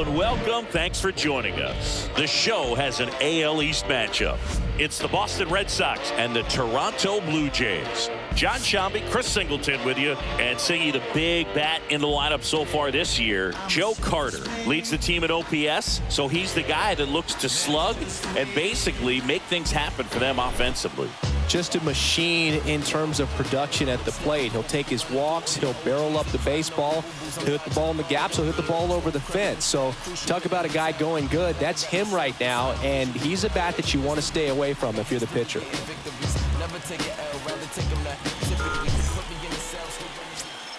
and welcome. Thanks for joining us. The show has an AL East matchup. It's the Boston Red Sox and the Toronto Blue Jays. John Shambi, Chris Singleton with you, and Singy, the big bat in the lineup so far this year. Joe Carter leads the team at OPS, so he's the guy that looks to slug and basically make things happen for them offensively. Just a machine in terms of production at the plate. He'll take his walks, he'll barrel up the baseball, he'll hit the ball in the gaps, he'll hit the ball over the fence. So talk about a guy going good. That's him right now, and he's a bat that you want to stay away from if you're the pitcher.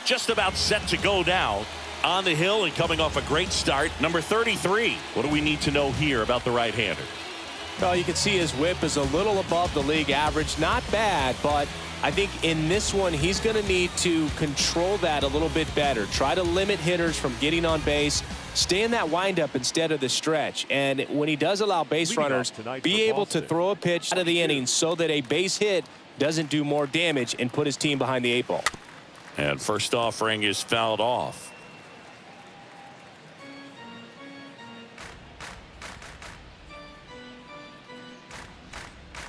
Just about set to go now on the hill and coming off a great start. Number 33. What do we need to know here about the right-hander? Well, you can see his whip is a little above the league average. Not bad, but I think in this one, he's going to need to control that a little bit better. Try to limit hitters from getting on base. Stay in that windup instead of the stretch. And when he does allow base runners, be able to throw a pitch out of the inning so that a base hit doesn't do more damage and put his team behind the 8 ball. And first offering is fouled off.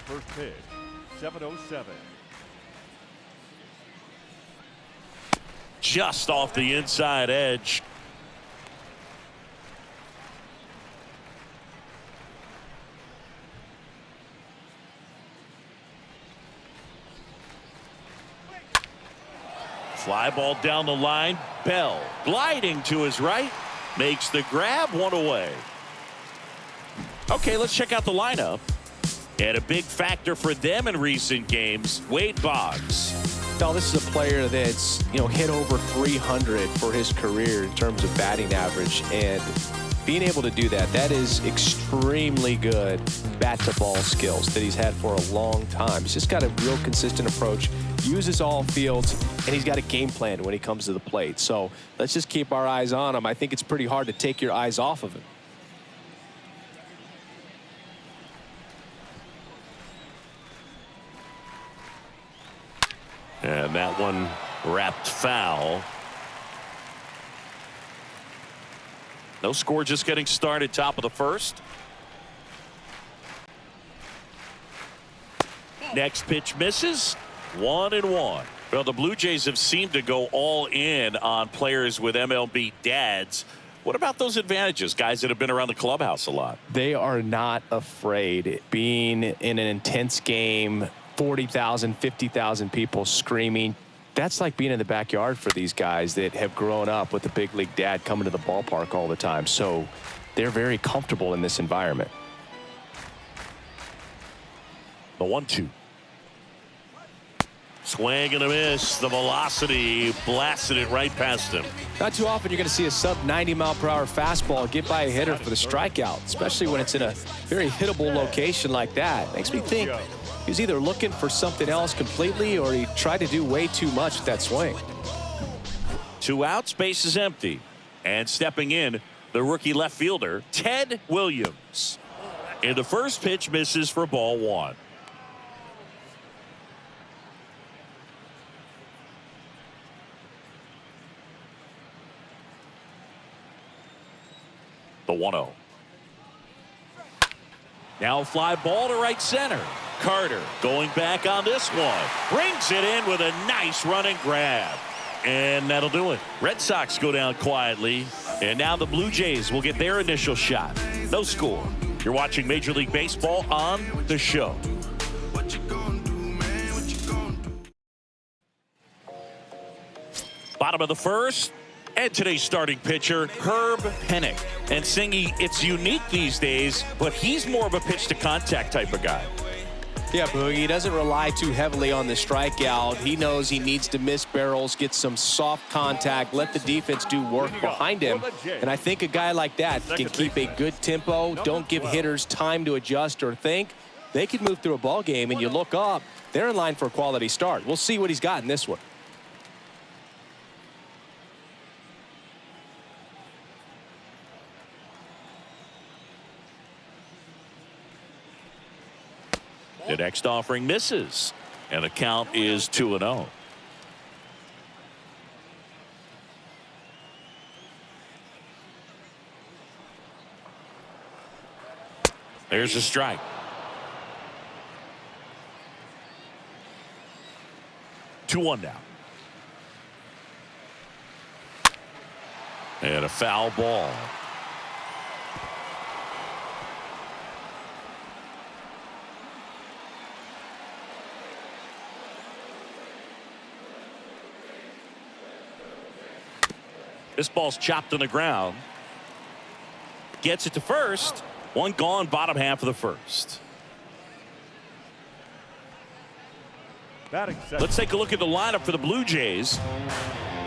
First pitch, 7:07. Just off the inside edge. Fly ball down the line. Bell gliding to his right. Makes the grab, one away. Okay, let's check out the lineup. And a big factor for them in recent games, Wade Boggs. Now, this is a player that's, hit over 300 for his career in terms of batting average. And being able to do that, that is extremely good bat-to-ball skills that he's had for a long time. He's just got a real consistent approach, uses all fields, and he's got a game plan when he comes to the plate. So let's just keep our eyes on him. I think it's pretty hard to take your eyes off of him. And that one wrapped foul. No score, just getting started, top of the first. Next pitch misses. 1-1. Well, the Blue Jays have seemed to go all in on players with MLB dads. What about those advantages, guys that have been around the clubhouse a lot? They are not afraid. Being in an intense game, 40,000, 50,000 people screaming. That's like being in the backyard for these guys that have grown up with the big league dad coming to the ballpark all the time. So they're very comfortable in this environment. The 1-2. Swing and a miss. The velocity blasted it right past him. Not too often you're going to see a sub 90-mile-per-hour fastball get by a hitter for the strikeout, especially when it's in a very hittable location like that. Makes me think he was either looking for something else completely or he tried to do way too much with that swing. 2 outs, base is empty. And stepping in, the rookie left fielder, Ted Williams. And the first pitch misses for ball 1. The 1-0. Now fly ball to right center. Carter going back on this one. Brings it in with a nice running grab. And that'll do it. Red Sox go down quietly. And now the Blue Jays will get their initial shot. No score. You're watching Major League Baseball on the show. Bottom of the first. And today's starting pitcher, Herb Pennock. And Singy, it's unique these days, but he's more of a pitch to contact type of guy. Yeah, Boogie, he doesn't rely too heavily on the strikeout. He knows he needs to miss barrels, get some soft contact, let the defense do work behind him. And I think a guy like that can keep a good tempo, don't give hitters time to adjust or think. They can move through a ball game, and you look up, they're in line for a quality start. We'll see what he's got in this one. The next offering misses, and the count is 2-0. There's a strike. Two one now. And a foul ball. This ball's chopped on the ground. Gets it to first. One gone, bottom half of the first. Let's take a look at the lineup for the Blue Jays.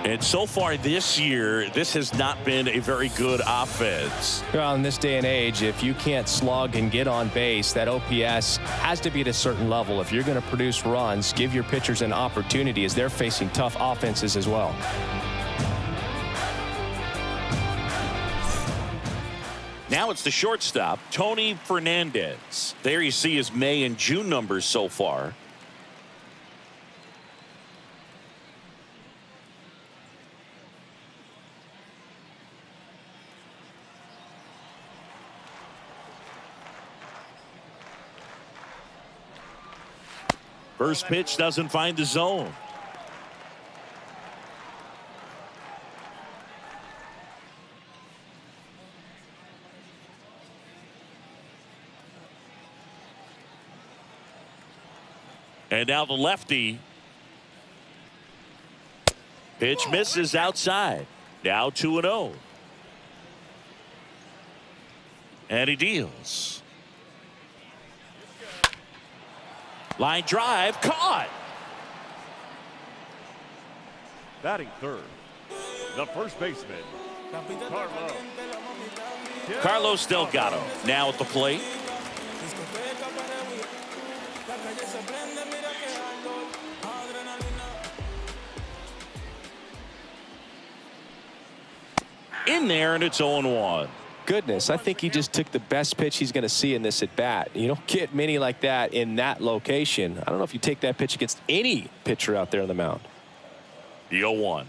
And so far this year, this has not been a very good offense. Well, in this day and age, if you can't slug and get on base, that OPS has to be at a certain level. If you're going to produce runs, give your pitchers an opportunity as they're facing tough offenses as well. Now it's the shortstop, Tony Fernandez. There you see his May and June numbers so far. First pitch doesn't find the zone. And now the lefty. Pitch misses outside. Now 2-0. And he deals. Line drive caught. Batting third, the first baseman, Carlos Delgado now at the plate. In there, and it's 0-1. Goodness, I think he just took the best pitch he's going to see in this at bat. You don't get many like that in that location. I don't know if you take that pitch against any pitcher out there on the mound. The 0-1.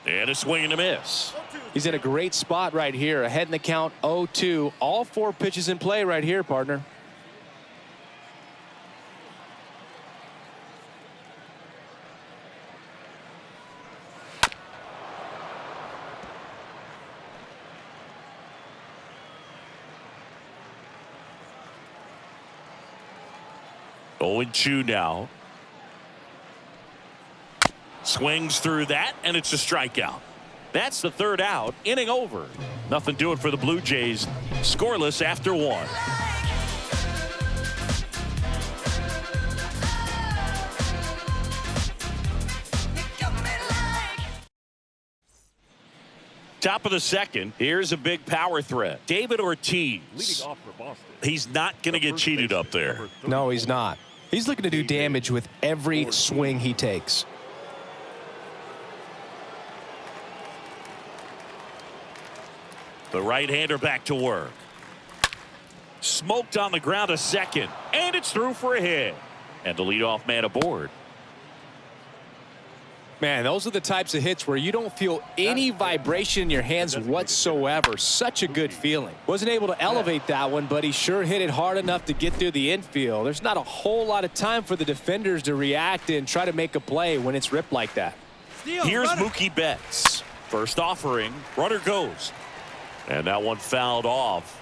And a swing and a miss. He's in a great spot right here. Ahead in the count, 0-2. All four pitches in play right here, partner. Oh, 0-2 now. Swings through that, and it's a strikeout. That's the third out. Inning over. Nothing doing for the Blue Jays. Scoreless after one. Top of the second. Here's a big power threat. David Ortiz. leading off for Boston. He's not going to get cheated up there. No, he's not. He's looking to do damage with every swing he takes. The right-hander back to work. Smoked on the ground a second. And it's through for a hit. And the leadoff man aboard. Man, those are the types of hits where you don't feel any vibration in your hands whatsoever. Such a good feeling. Wasn't able to elevate that one, but he sure hit it hard enough to get through the infield. There's not a whole lot of time for the defenders to react and try to make a play when it's ripped like that. Here's Mookie Betts. First offering. Runner goes. And that one fouled off.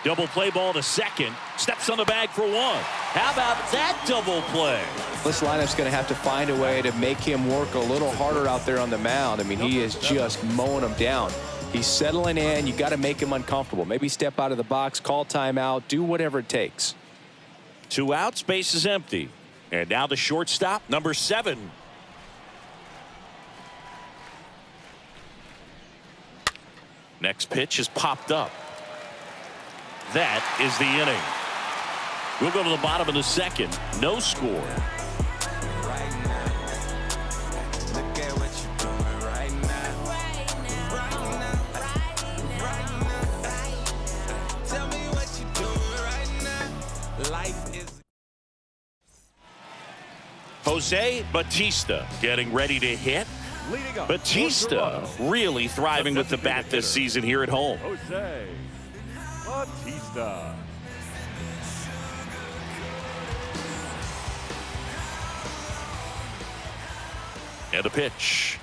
Double play ball to second. Steps on the bag for one. How about that double play? This lineup's going to have to find a way to make him work a little harder out there on the mound. I mean, he is just mowing them down. He's settling in. You got to make him uncomfortable. Maybe step out of the box, call timeout, do whatever it takes. 2 outs, base is empty. And now the shortstop, number 7. Next pitch is popped up. That is the inning. We'll go to the bottom of the second. No score. Jose Bautista getting ready to hit. Leading up, Bautista really thriving with the bat this season here at home. Jose Bautista. And a pitch.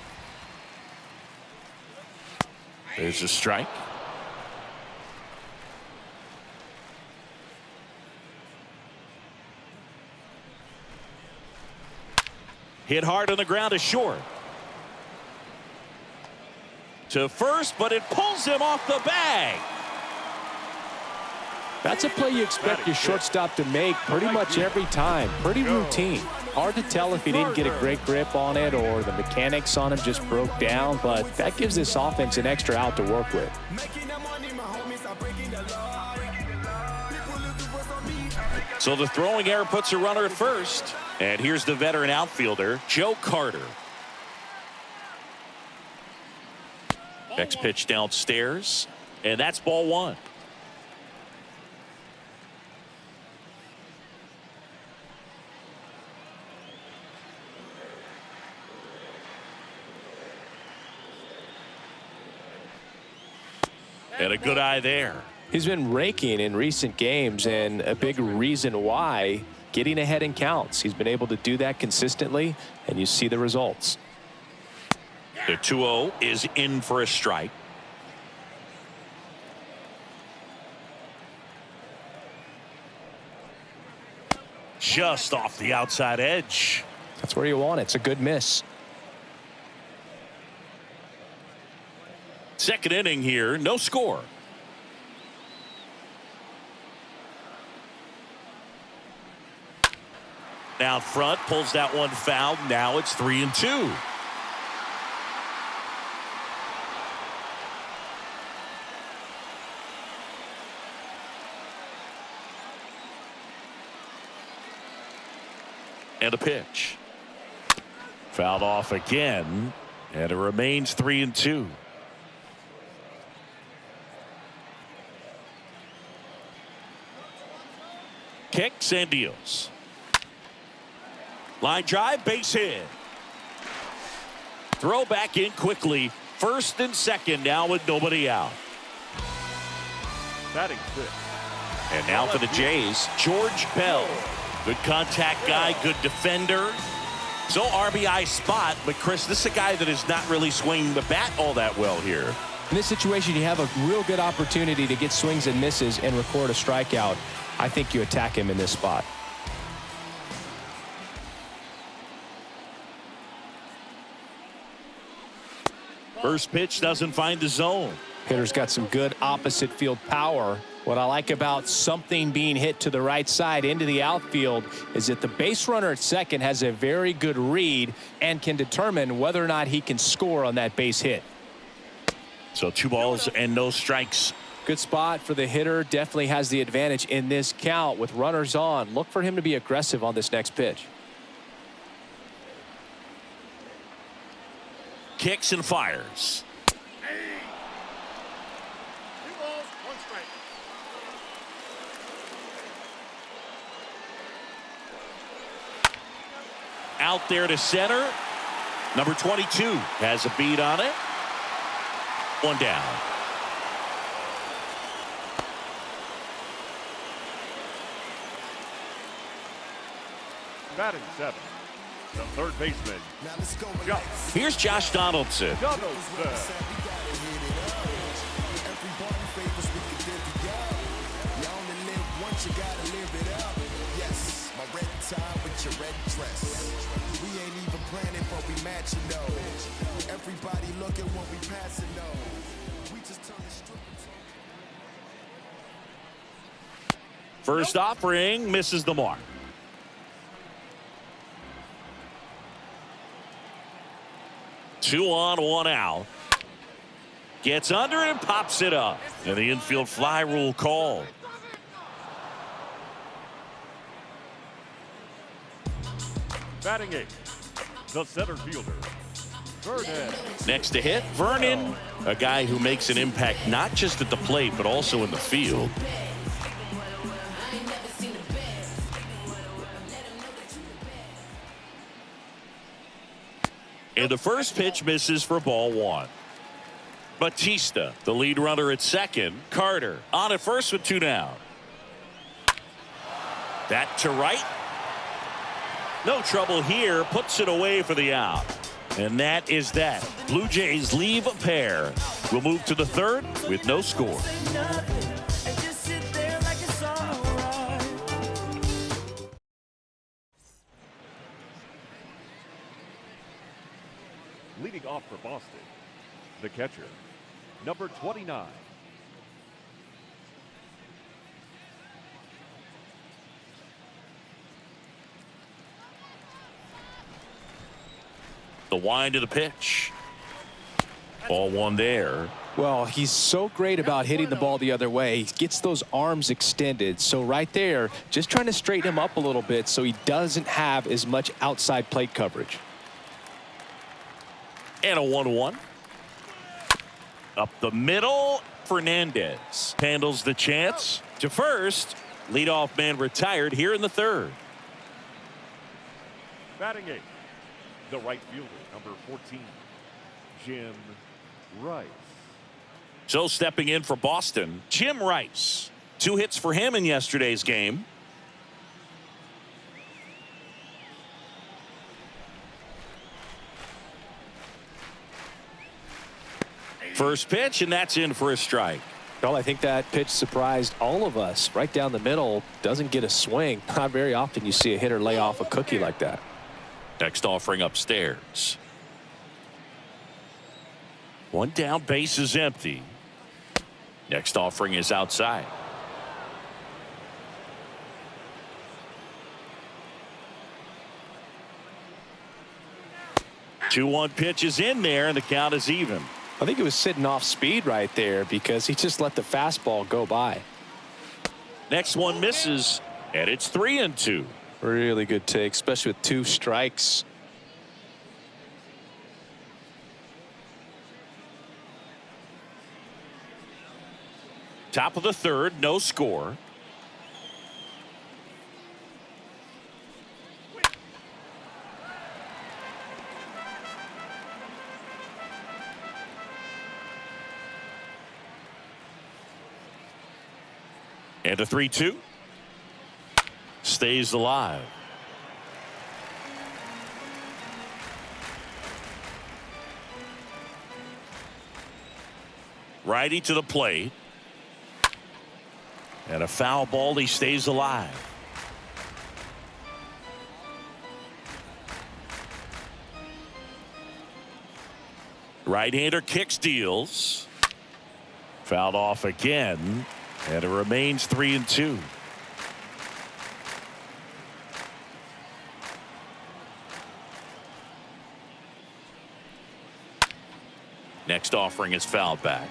There's a strike. Hit hard on the ground is short. To first, but it pulls him off the bag. That's a play you expect your shortstop to make pretty much every time. Pretty routine. Hard to tell if he didn't get a great grip on it or the mechanics on him just broke down, but that gives this offense an extra out to work with. So the throwing error puts a runner at first. And here's the veteran outfielder, Joe Carter. Next pitch downstairs, and that's ball one. And a good eye there. He's been raking in recent games, and a big reason why, getting ahead in counts. He's been able to do that consistently, and you see the results. The 2-0 is in for a strike. Just off the outside edge. That's where you want it. It's a good miss. Second inning here, no score. Out front, pulls that one foul. Now it's 3-2. And a pitch. Fouled off again, and it remains 3-2. Kicks and deals. Line drive, base hit. Throw back in quickly. First and second now with nobody out. Batting fifth. And now for the Jays, George Bell. Good contact guy, good defender. So RBI spot, but Chris, this is a guy that is not really swinging the bat all that well here. In this situation, you have a real good opportunity to get swings and misses and record a strikeout. I think you attack him in this spot. First pitch doesn't find the zone. Hitter's got some good opposite field power. What I like about something being hit to the right side into the outfield is that the base runner at second has a very good read and can determine whether or not he can score on that base hit. So 2 balls and no strikes. Good spot for the hitter. Definitely has the advantage in this count with runners on. Look for him to be aggressive on this next pitch. Kicks and fires. 2 balls, 1 strike. Out there to center. Number 22 has a beat on it. 1 down. Batting 7. The third baseman. Here's Josh Donaldson. First offering misses the mark. Two on, 1 out. Gets under and pops it up. And the infield fly rule called. Batting 8. The center fielder, Vernon. Next to hit, Vernon, a guy who makes an impact not just at the plate but also in the field. And the first pitch misses for ball one. Batista, the lead runner at second. Carter on at first with two down. That to right. No trouble here. Puts it away for the out. And that is that. Blue Jays leave a pair. We'll move to the third with no score. Leading off for Boston, the catcher, number 29. The wind of the pitch. Ball one there. Well, he's so great about hitting the ball the other way. He gets those arms extended. So right there, just trying to straighten him up a little bit so he doesn't have as much outside plate coverage. And a 1-1. Up the middle, Fernandez handles the chance to first. Leadoff man retired here in the third. Batting eighth, the right fielder, number 14, Jim Rice. So stepping in for Boston, Jim Rice. 2 hits for him in yesterday's game. First pitch, and that's in for a strike. Well, I think that pitch surprised all of us. Right down the middle, doesn't get a swing. Not very often you see a hitter lay off a cookie like that. Next offering upstairs. One down, base is empty. Next offering is outside. Two 2-1 pitch is in there, and the count is even. I think it was sitting off speed right there because he just let the fastball go by. Next one misses, and it's 3-2. Really good take, especially with 2 strikes. Top of the third, no score. And a 3-2. Stays alive. Righty to the plate. And a foul ball. He stays alive. Right-hander kicks, deals. Fouled off again. And it remains 3-2. Next offering is fouled back.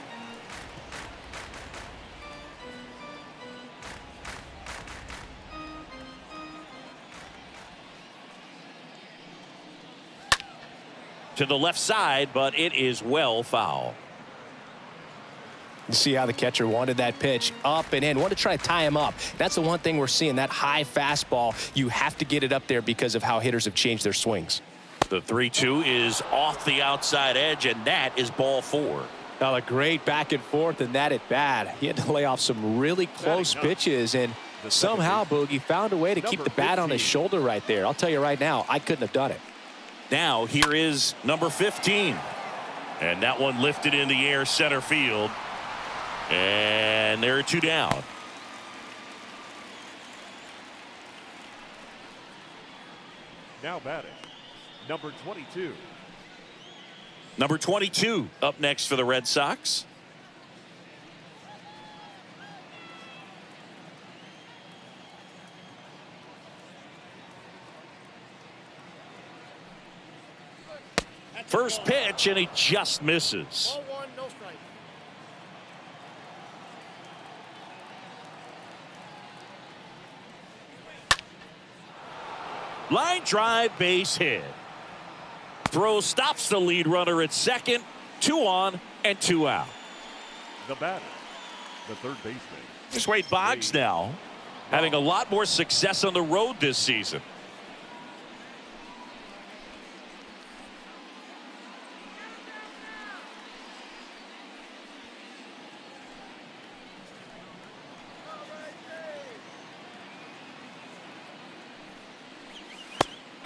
To the left side, but it is well foul. You see how the catcher wanted that pitch up and in, wanted to try to tie him up. That's the one thing we're seeing, that high fastball. You have to get it up there because of how hitters have changed their swings. The 3-2 is off the outside edge, and that is ball 4. Now a great back and forth, and that at bat. He had to lay off some really close pitches, and somehow Boogie found a way to keep the bat on his shoulder right there. I'll tell you right now, I couldn't have done it. Now here is number 15. And that one lifted in the air center field. And there are 2 down. Now batting, number 22. Number 22 up next for the Red Sox. First pitch, and he just misses. Ball 1, no strike. Line drive, base hit. Throw stops the lead runner at second. 2 on and 2 out. The batter, the third baseman. Here's Wade Boggs now, having a lot more success on the road this season.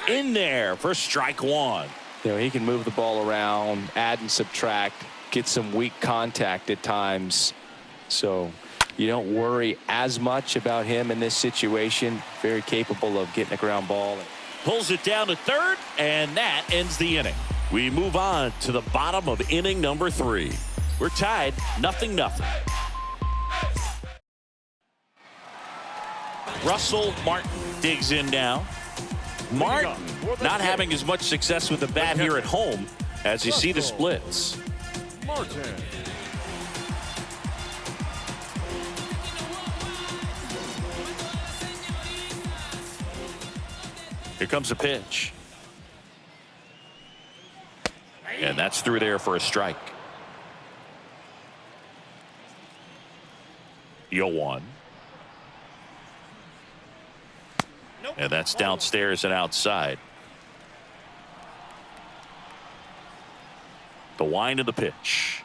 In there for strike one. You know, he can move the ball around, add and subtract, get some weak contact at times. So you don't worry as much about him in this situation. Very capable of getting a ground ball. Pulls it down to third, and that ends the inning. We move on to the bottom of inning number 3. We're tied 0-0. Russell Martin digs in now. Martin not having as much success with the bat here at home as you see the splits. Martin. Here comes a pitch. And that's through there for a strike. 0-1. And that's downstairs and outside. The wind of the pitch.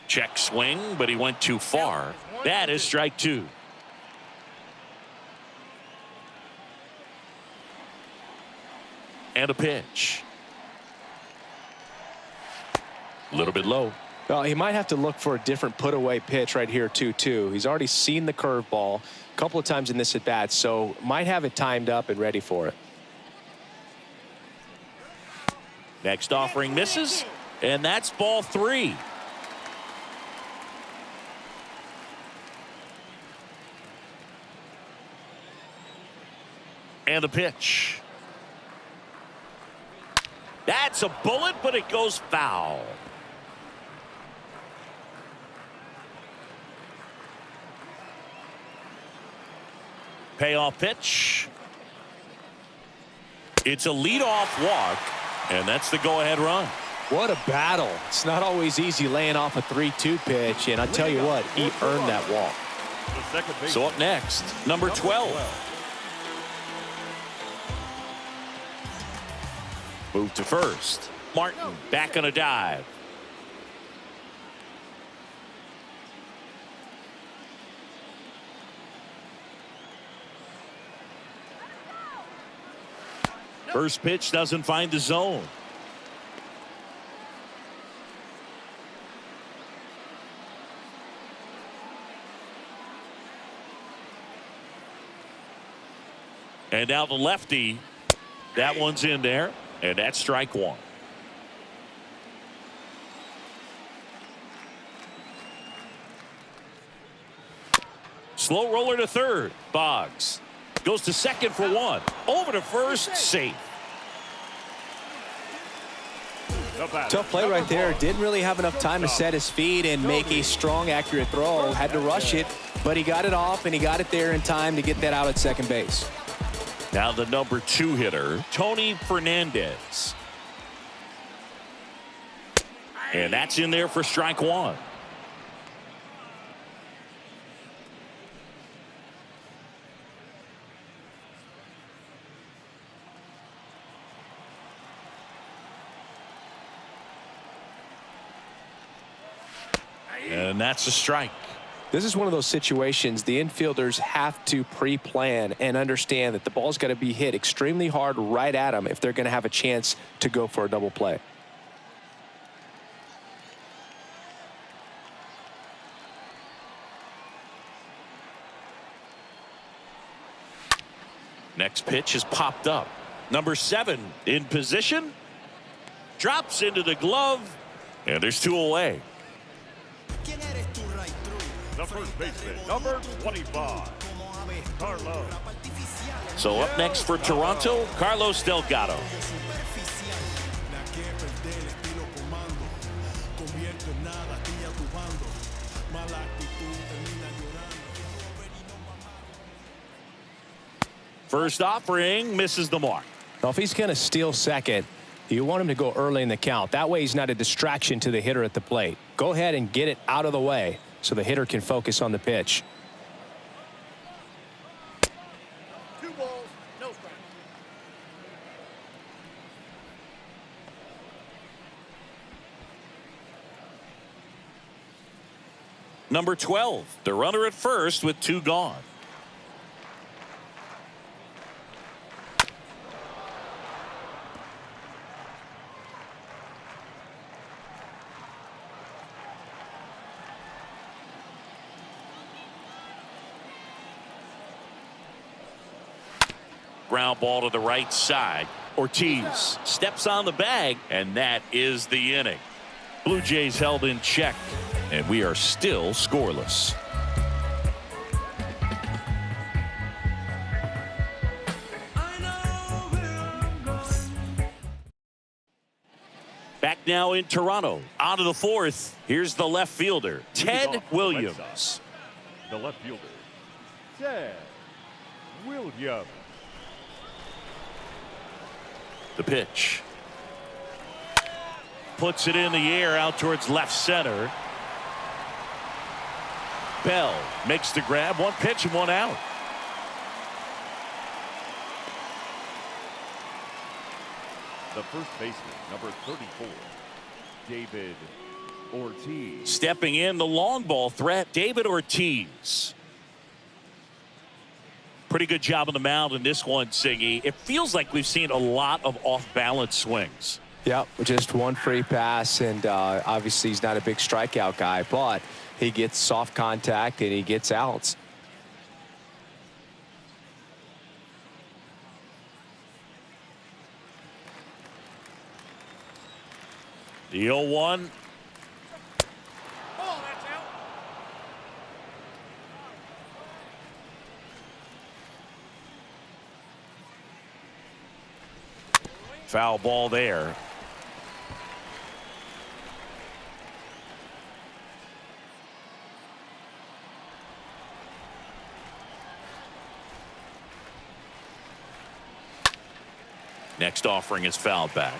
Check swing, but he went too far. That is strike 2. And a pitch. A little bit low. Well, he might have to look for a different put-away pitch right here, 2-2. He's already seen the curveball a couple of times in this at-bat, so might have it timed up and ready for it. Next offering misses, and that's ball 3. And a pitch. That's a bullet, but it goes foul. Payoff pitch. It's a leadoff walk, and that's the go-ahead run. What a battle. It's not always easy laying off a 3-2 pitch, and I tell you what, he earned that walk. So up next, number 12. Move to first. Martin back on a dive. First pitch doesn't find the zone. And now the lefty. That one's in there. And that's strike 1. Slow roller to third. Boggs goes to second for 1. Over to first. Safe. Tough play right there. Didn't really have enough time to set his feet and make a strong, accurate throw. Had to rush it, but he got it off, and he got it there in time to get that out at second base. Now the number 2 hitter, Tony Fernandez. And that's in there for strike 1. And that's a strike. This is one of those situations the infielders have to pre-plan and understand that the ball's got to be hit extremely hard right at them if they're going to have a chance to go for a double play. Next pitch has popped up. Number 7 in position. Drops into the glove. And there's 2 away. The first baseman, number 25, Carlos. So up next for Toronto, Carlos Delgado. First offering misses the mark. Well, if he's going to steal second, you want him to go early in the count. That way he's not a distraction to the hitter at the plate. Go ahead and get it out of the way so the hitter can focus on the pitch. 2 balls, no strikes. Number 12, the runner at first with 2 gone. Ground ball to the right side. Ortiz steps on the bag, and that is the inning. Blue Jays held in check, and we are still scoreless. Back now in Toronto. On to the fourth. Here's the left fielder, Ted Williams. The left fielder, Ted Williams. The pitch. Puts it in the air out towards left center. Bell makes the grab. One pitch and one out. The first baseman, number 34, David Ortiz. Stepping in, the long ball threat, David Ortiz. Pretty good job on the mound in this one, Singy. It feels like we've seen a lot of off-balance swings. Yep, just one free pass, and obviously he's not a big strikeout guy, but he gets soft contact and he gets outs. The 0-1. Oh, that's out. Foul ball there. Next offering is fouled back.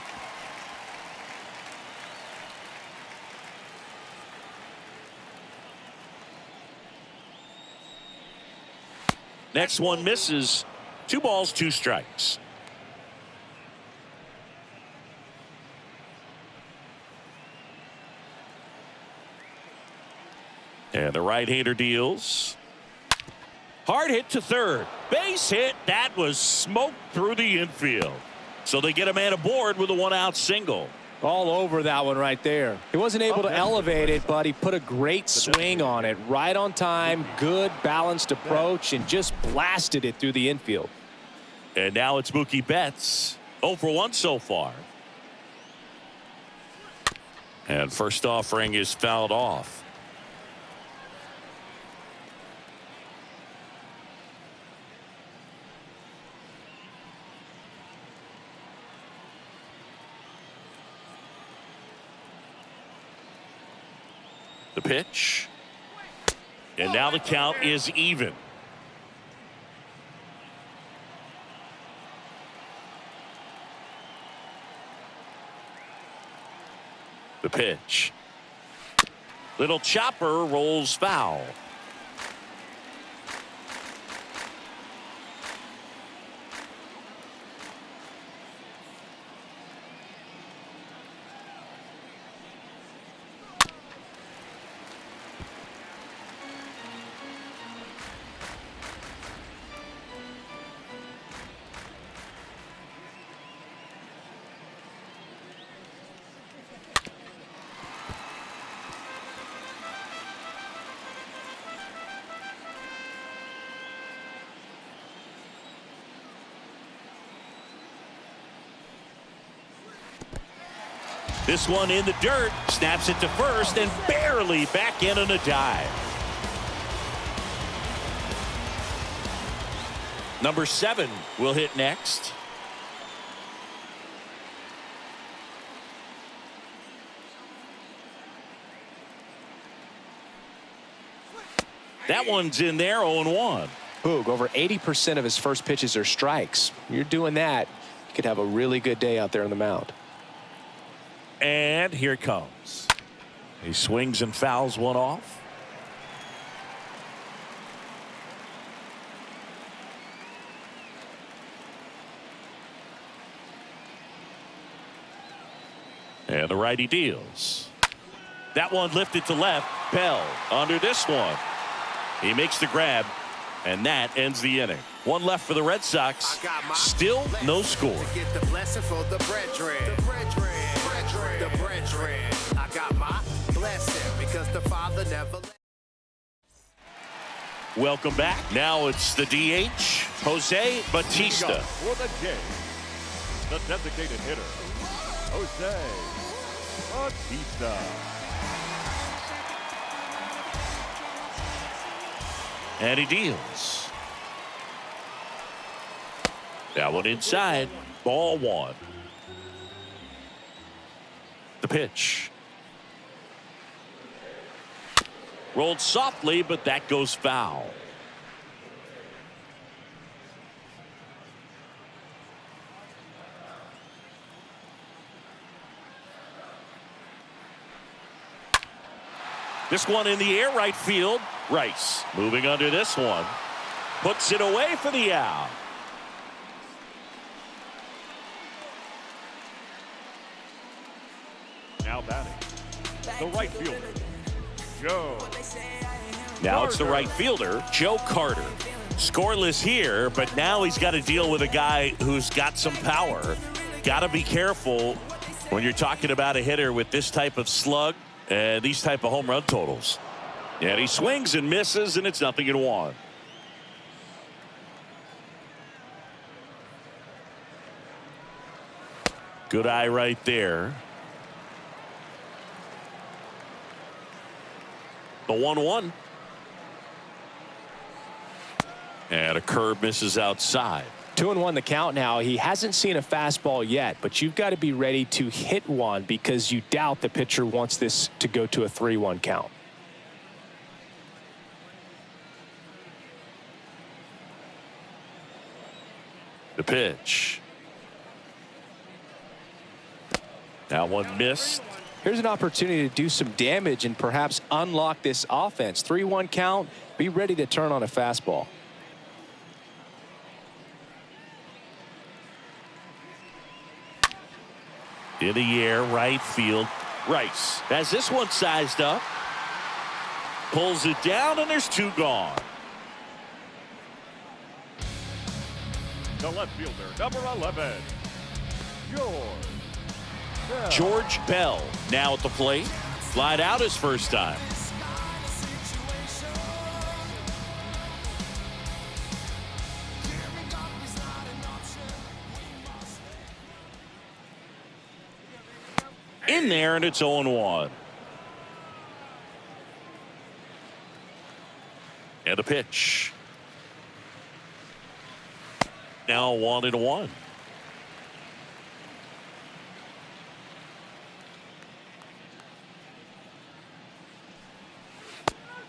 Next one misses. 2 balls, 2 strikes. And the right-hander deals. Hard hit to third. Base hit. That was smoked through the infield. So they get a man aboard with a 1-out single. All over that one right there. He wasn't able to elevate it, but he put a great swing on it. Right on time, good balanced approach, and just blasted it through the infield. And now it's Mookie Betts. 0 for 1 so far. And first offering is fouled off. The pitch. And now the count is even. The pitch. Little chopper rolls foul. This one in the dirt, snaps it to first and barely back in on a dive. Number 7 will hit next. That one's in there, 0-1. Boog, over 80% of his first pitches are strikes. You're doing that, you could have a really good day out there on the mound. And here it comes. He swings and fouls one off. And the righty deals. That one lifted to left. Bell under this one. He makes the grab, and that ends the inning. One left for the Red Sox. Still no score. I got my blessing because the Father never. Welcome back. Now it's the DH, Jose Bautista. For the Jays, the designated hitter, Jose Bautista. And he deals. That one inside. Ball one. The pitch. Rolled softly, but that goes foul. This one in the air, right field. Rice moving under this one. Puts it away for the out. Now batting, the right fielder, Joe. Now it's the right fielder, Joe Carter. Scoreless here, but now he's got to deal with a guy who's got some power. Got to be careful when you're talking about a hitter with this type of slug and these type of home run totals. And he swings and misses, and it's 0-1. Good eye right there. The 1-1. And a curve misses outside. 2-1 the count now. He hasn't seen a fastball yet, but you've got to be ready to hit one because you doubt the pitcher wants this to go to a 3-1 count. The pitch. That one missed. Here's an opportunity to do some damage and perhaps unlock this offense. 3-1 count. Be ready to turn on a fastball. In the air, right field. Rice has this one sized up. Pulls it down, and there's two gone. The left fielder, number 11, George Bell now at the plate. Flied out his first time. In there, and it's 0-1. And a pitch. Now 1-1.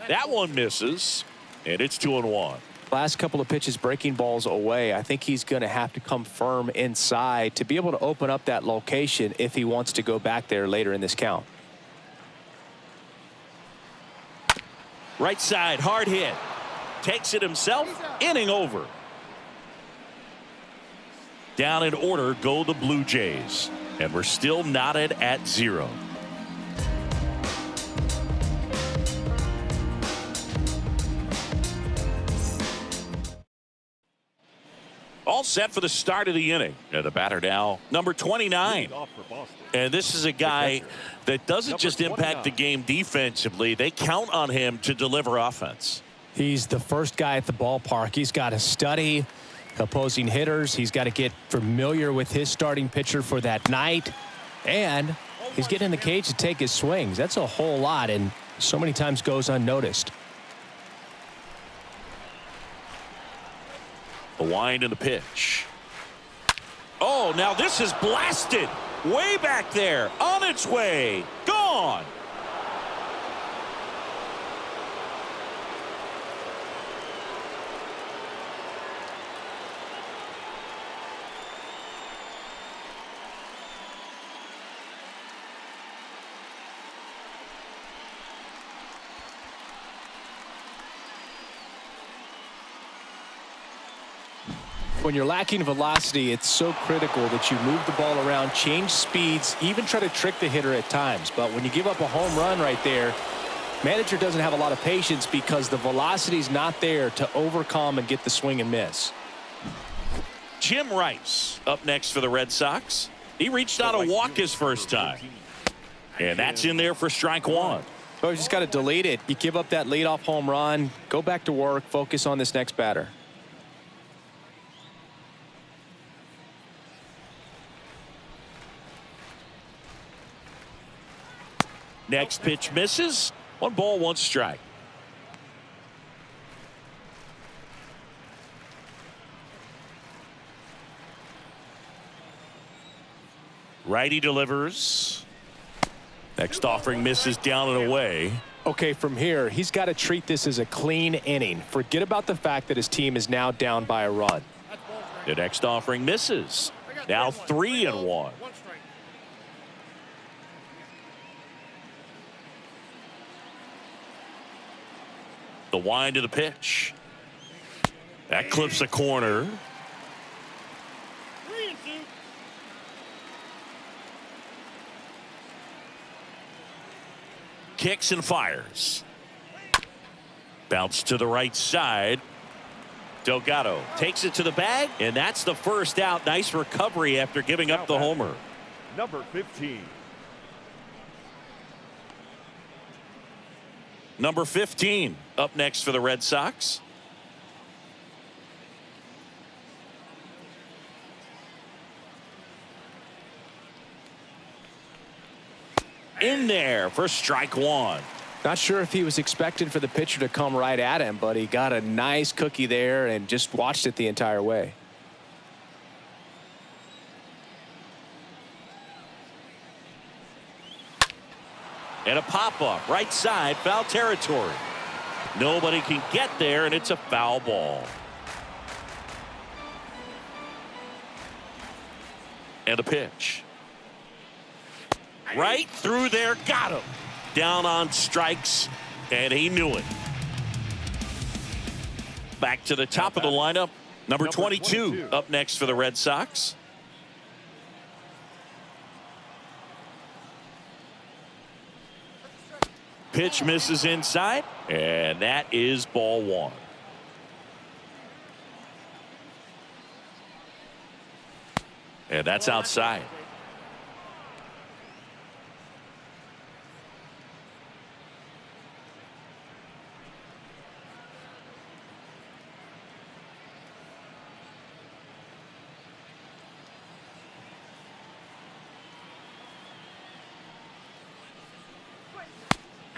That one misses, and it's 2-1. Last couple of pitches breaking balls away. I think he's going to have to come firm inside to be able to open up that location if he wants to go back there later in this count. Right side, hard hit. Takes it himself, inning over. Down in order go the Blue Jays, and we're still knotted at 0. All set for the start of the inning. And the batter now, number 29. And this is a guy that doesn't just impact the game defensively. They count on him to deliver offense. He's the first guy at the ballpark. He's got to study opposing hitters. He's got to get familiar with his starting pitcher for that night. And he's getting in the cage to take his swings. That's a whole lot, and so many times goes unnoticed. The wind and the pitch. Oh, now this is blasted. Way back there. On its way. Gone. When you're lacking velocity, it's so critical that you move the ball around, change speeds, even try to trick the hitter at times. But when you give up a home run right there, manager doesn't have a lot of patience because the velocity's not there to overcome and get the swing and miss. Jim Rice up next for the Red Sox. He reached out a walk his first time. And that's in there for strike one. Oh, you just got to delete it. You give up that leadoff home run, go back to work, focus on this next batter. Next pitch misses. 1 ball, 1 strike. Righty delivers. Next offering misses down and away. Okay, from here, he's got to treat this as a clean inning. Forget about the fact that his team is now down by a run. The next offering misses. Now 3-1. The wind of the pitch. That clips a corner. Kicks and fires. Bounce to the right side. Delgado takes it to the bag, and that's the first out. Nice recovery after giving up the homer. Number 15. Number 15 up next for the Red Sox. In there for strike 1. Not sure if he was expecting for the pitcher to come right at him, but he got a nice cookie there and just watched it the entire way. And a pop-up right side, foul territory. Nobody can get there, and it's a foul ball. And a pitch. Right through there, got him. Down on strikes, and he knew it. Back to the top of the lineup. Number 22 up next for the Red Sox. Pitch misses inside, and that is ball 1. And that's outside.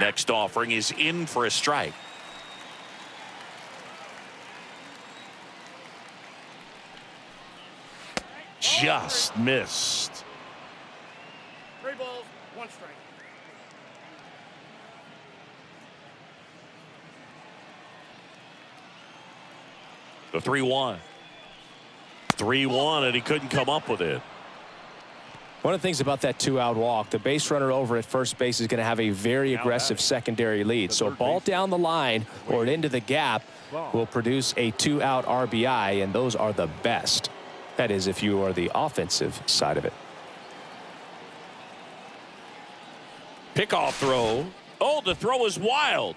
Next offering is in for a strike. Just missed. 3 balls, 1 strike. The 3-1. 3-1, and he couldn't come up with it. One of the things about that 2-out walk, the base runner over at first base is going to have a very aggressive secondary lead. So a ball down the line or into the gap will produce a 2-out RBI, and those are the best. That is, if you are the offensive side of it. Pickoff throw. Oh, the throw is wild.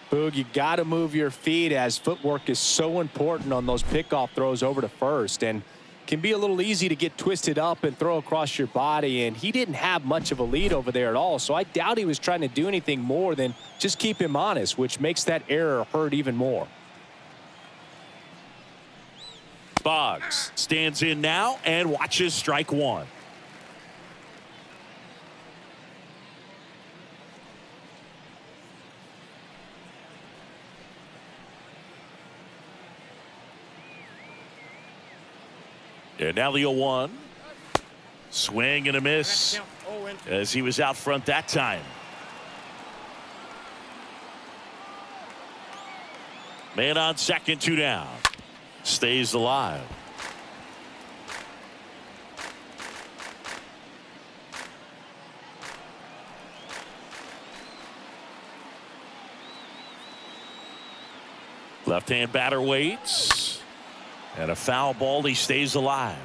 Boog, you got to move your feet, as footwork is so important on those pickoff throws over to first, and can be a little easy to get twisted up and throw across your body, and he didn't have much of a lead over there at all, so I doubt he was trying to do anything more than just keep him honest, which makes that error hurt even more. Boggs stands in now and watches strike 1. And now the 0-1. Swing and a miss as he was out front that time. Man on second, 2 down. Stays alive. Left-hand batter waits. And a foul ball, he stays alive.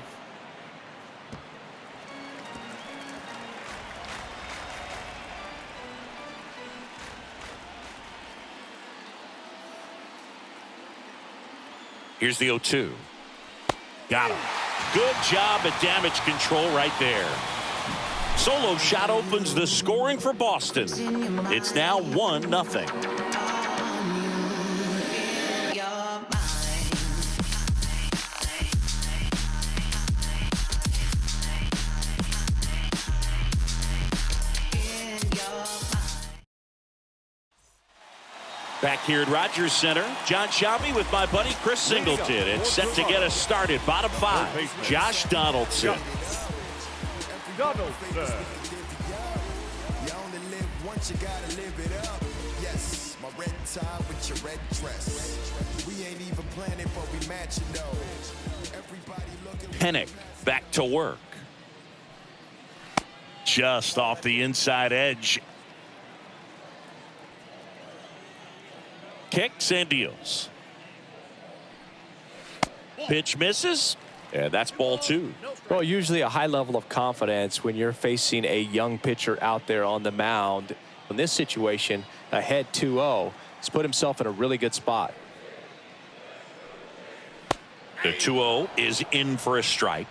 Here's the 0-2. Got him. Good job at damage control right there. Solo shot opens the scoring for Boston. It's now 1-0. Back here at Rogers Center, John Shambi with my buddy Chris Singleton. It's set to get us started. Bottom five, Josh Donaldson. You gotta live it up. Yes, my red tie with your red dress. We ain't even planning, but we matching though. Everybody looking. Pennock back to work. Just off the inside edge. Kicks and deals. Pitch misses, and that's ball 2. Well, usually a high level of confidence when you're facing a young pitcher out there on the mound. In this situation, ahead 2-0, he's put himself in a really good spot. The 2-0 is in for a strike.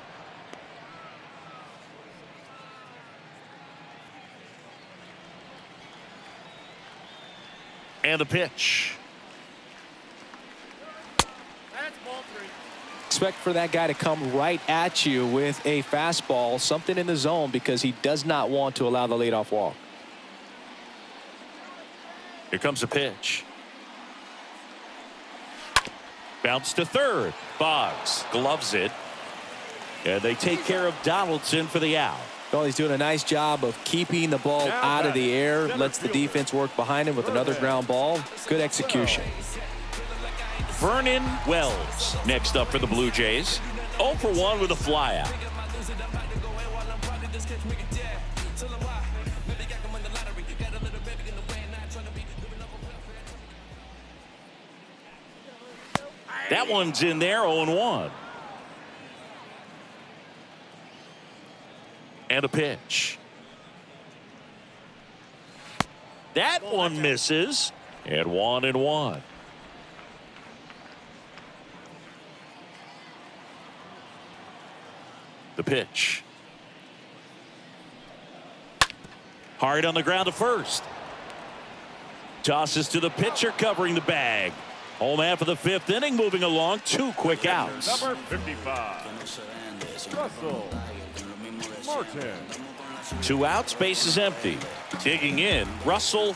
And the pitch. That's ball 3. Expect for that guy to come right at you with a fastball, something in the zone, because he does not want to allow the leadoff walk. Here comes a pitch. Bounce to third. Boggs gloves it. And they take care of Donaldson for the out. Well, he's doing a nice job of keeping the ball out of the air, lets the defense work behind him with another ground ball. Good execution. Vernon Wells next up for the Blue Jays. 0 for 1 with a flyout. That one's in there, 0-1. And a pitch. That one misses. And 1-1. The pitch. Hard on the ground to first. Tosses to the pitcher covering the bag. Home half of the 5th inning moving along. 2 quick outs. Number 55. Russell Martin. 2 outs, base is empty. Digging in, Russell.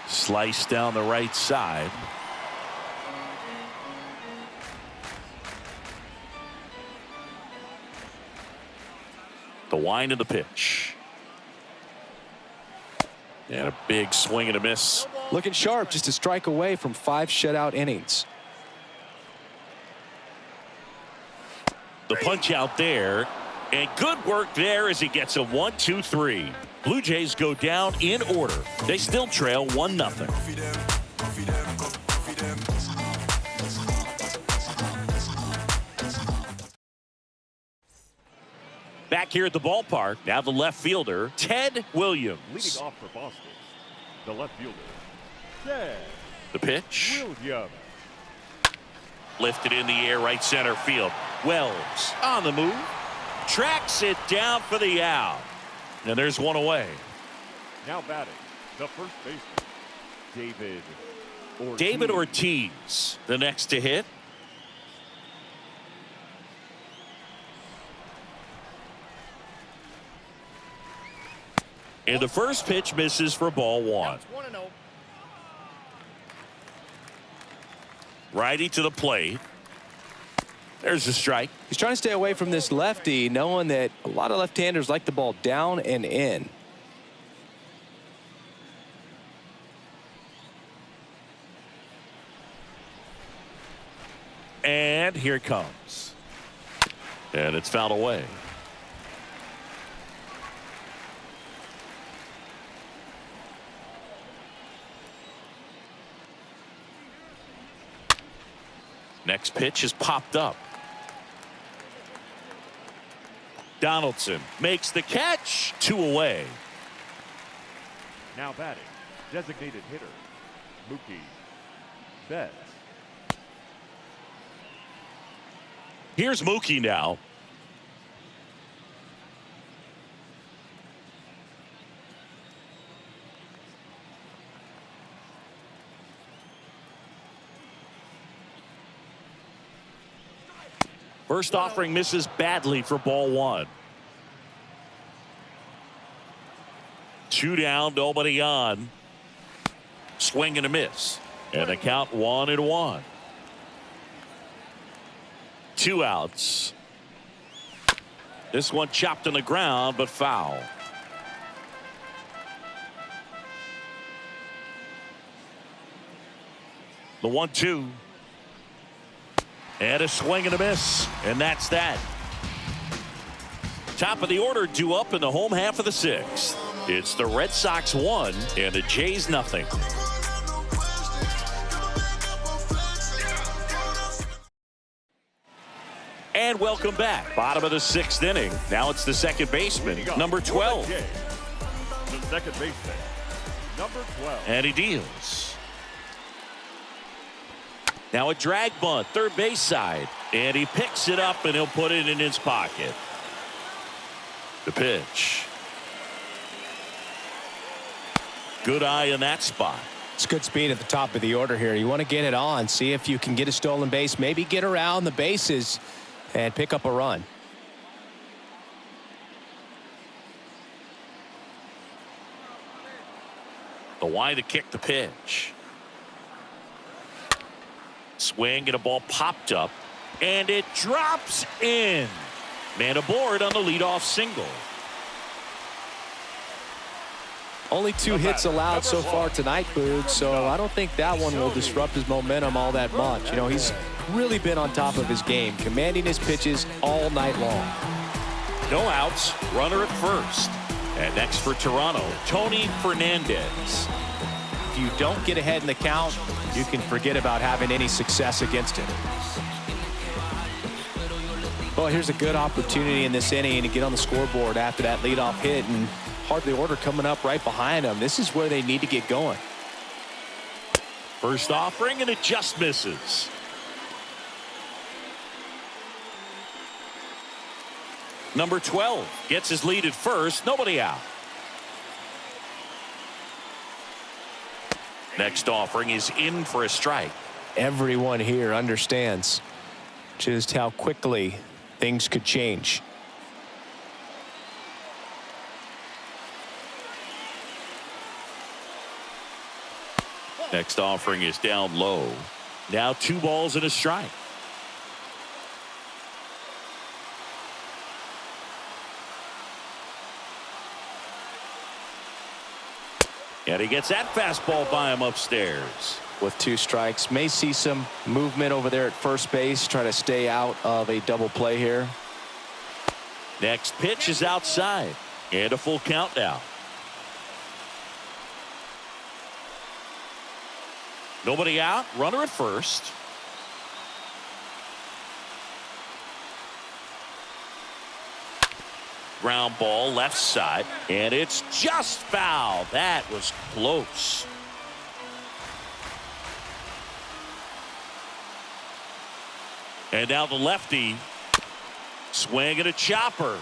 Slice down the right side. The wind of the pitch. And a big swing and a miss. Looking sharp, just a strike away from 5 shutout innings. The punch out there. And good work there as he gets a 1-2-3. Blue Jays go down in order. They still trail 1-0. Back here at the ballpark, now the left fielder, Ted Williams. Leading off for Boston, the left fielder, Ted The pitch. Williams. Lifted in the air, right center field. Wells on the move. Tracks it down for the out. And there's one away. Now batting, the first baseman, David Ortiz, the next to hit. And the first pitch misses for ball 1. It's 1-0. Righty to the plate. There's a strike. He's trying to stay away from this lefty, knowing that a lot of left-handers like the ball down and in. And here it comes. And it's fouled away. Next pitch is popped up. Donaldson makes the catch. 2 away. Now batting, designated hitter, Mookie Betts. Here's Mookie now. First offering misses badly for ball one. 2 down, nobody on. Swing and a miss. And the count 1-1. 2 outs. This one chopped on the ground, but foul. The 1-2. And a swing and a miss. And that's that. Top of the order due up in the home half of the 6th. It's the Red Sox 1 and the Jays nothing. And welcome back. Bottom of the 6th inning. Now it's the second baseman, number 12. The second baseman, number 12. And he deals. Now a drag bunt, third base side. And he picks it up and he'll put it in his pocket. The pitch. Good eye in that spot. It's good speed at the top of the order here. You want to get it on, see if you can get a stolen base, maybe get around the bases and pick up a run. The wide to kick the pitch. Swing and a ball popped up and it drops in. Man aboard on the leadoff single. Only 2 hits allowed so far tonight, Boog, so I don't think that one will disrupt his momentum all that much. You know, he's really been on top of his game, commanding his pitches all night long. No outs, runner at first. And next for Toronto, Tony Fernandez. If you don't get ahead in the count, you can forget about having any success against him. Well, here's a good opportunity in this inning to get on the scoreboard after that leadoff hit, and hardly order coming up right behind them. This is where they need to get going. First offering and it just misses. Number 12 gets his lead at first, nobody out. Next offering is in for a strike. Everyone here understands just how quickly things could change. Next offering is down low. Now 2 balls and a strike. And he gets that fastball by him upstairs. With 2 strikes, may see some movement over there at first base, try to stay out of a double play here. Next pitch is outside and a full count now. Nobody out, runner at first. Ground ball left side, and it's just foul. That was close. And now the lefty, swing and a chopper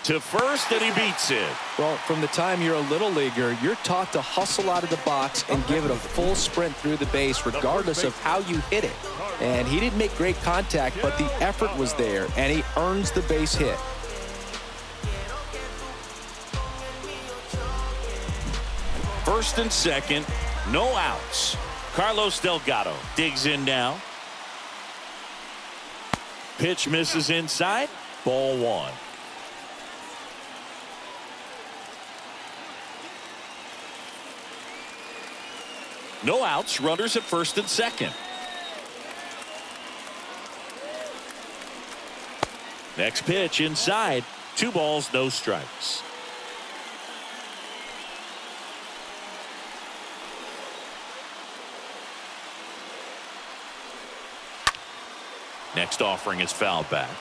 to first, and he beats it. Well, from the time you're a little leaguer, you're taught to hustle out of the box and give it a full sprint through the base, regardless of how you hit it. And he didn't make great contact, but the effort was there, and he earns the base hit. First and second, no outs. Carlos Delgado digs in now. Pitch misses inside, ball 1. No outs, runners at first and second. Next pitch inside, 2 balls, no strikes. Next offering is fouled back.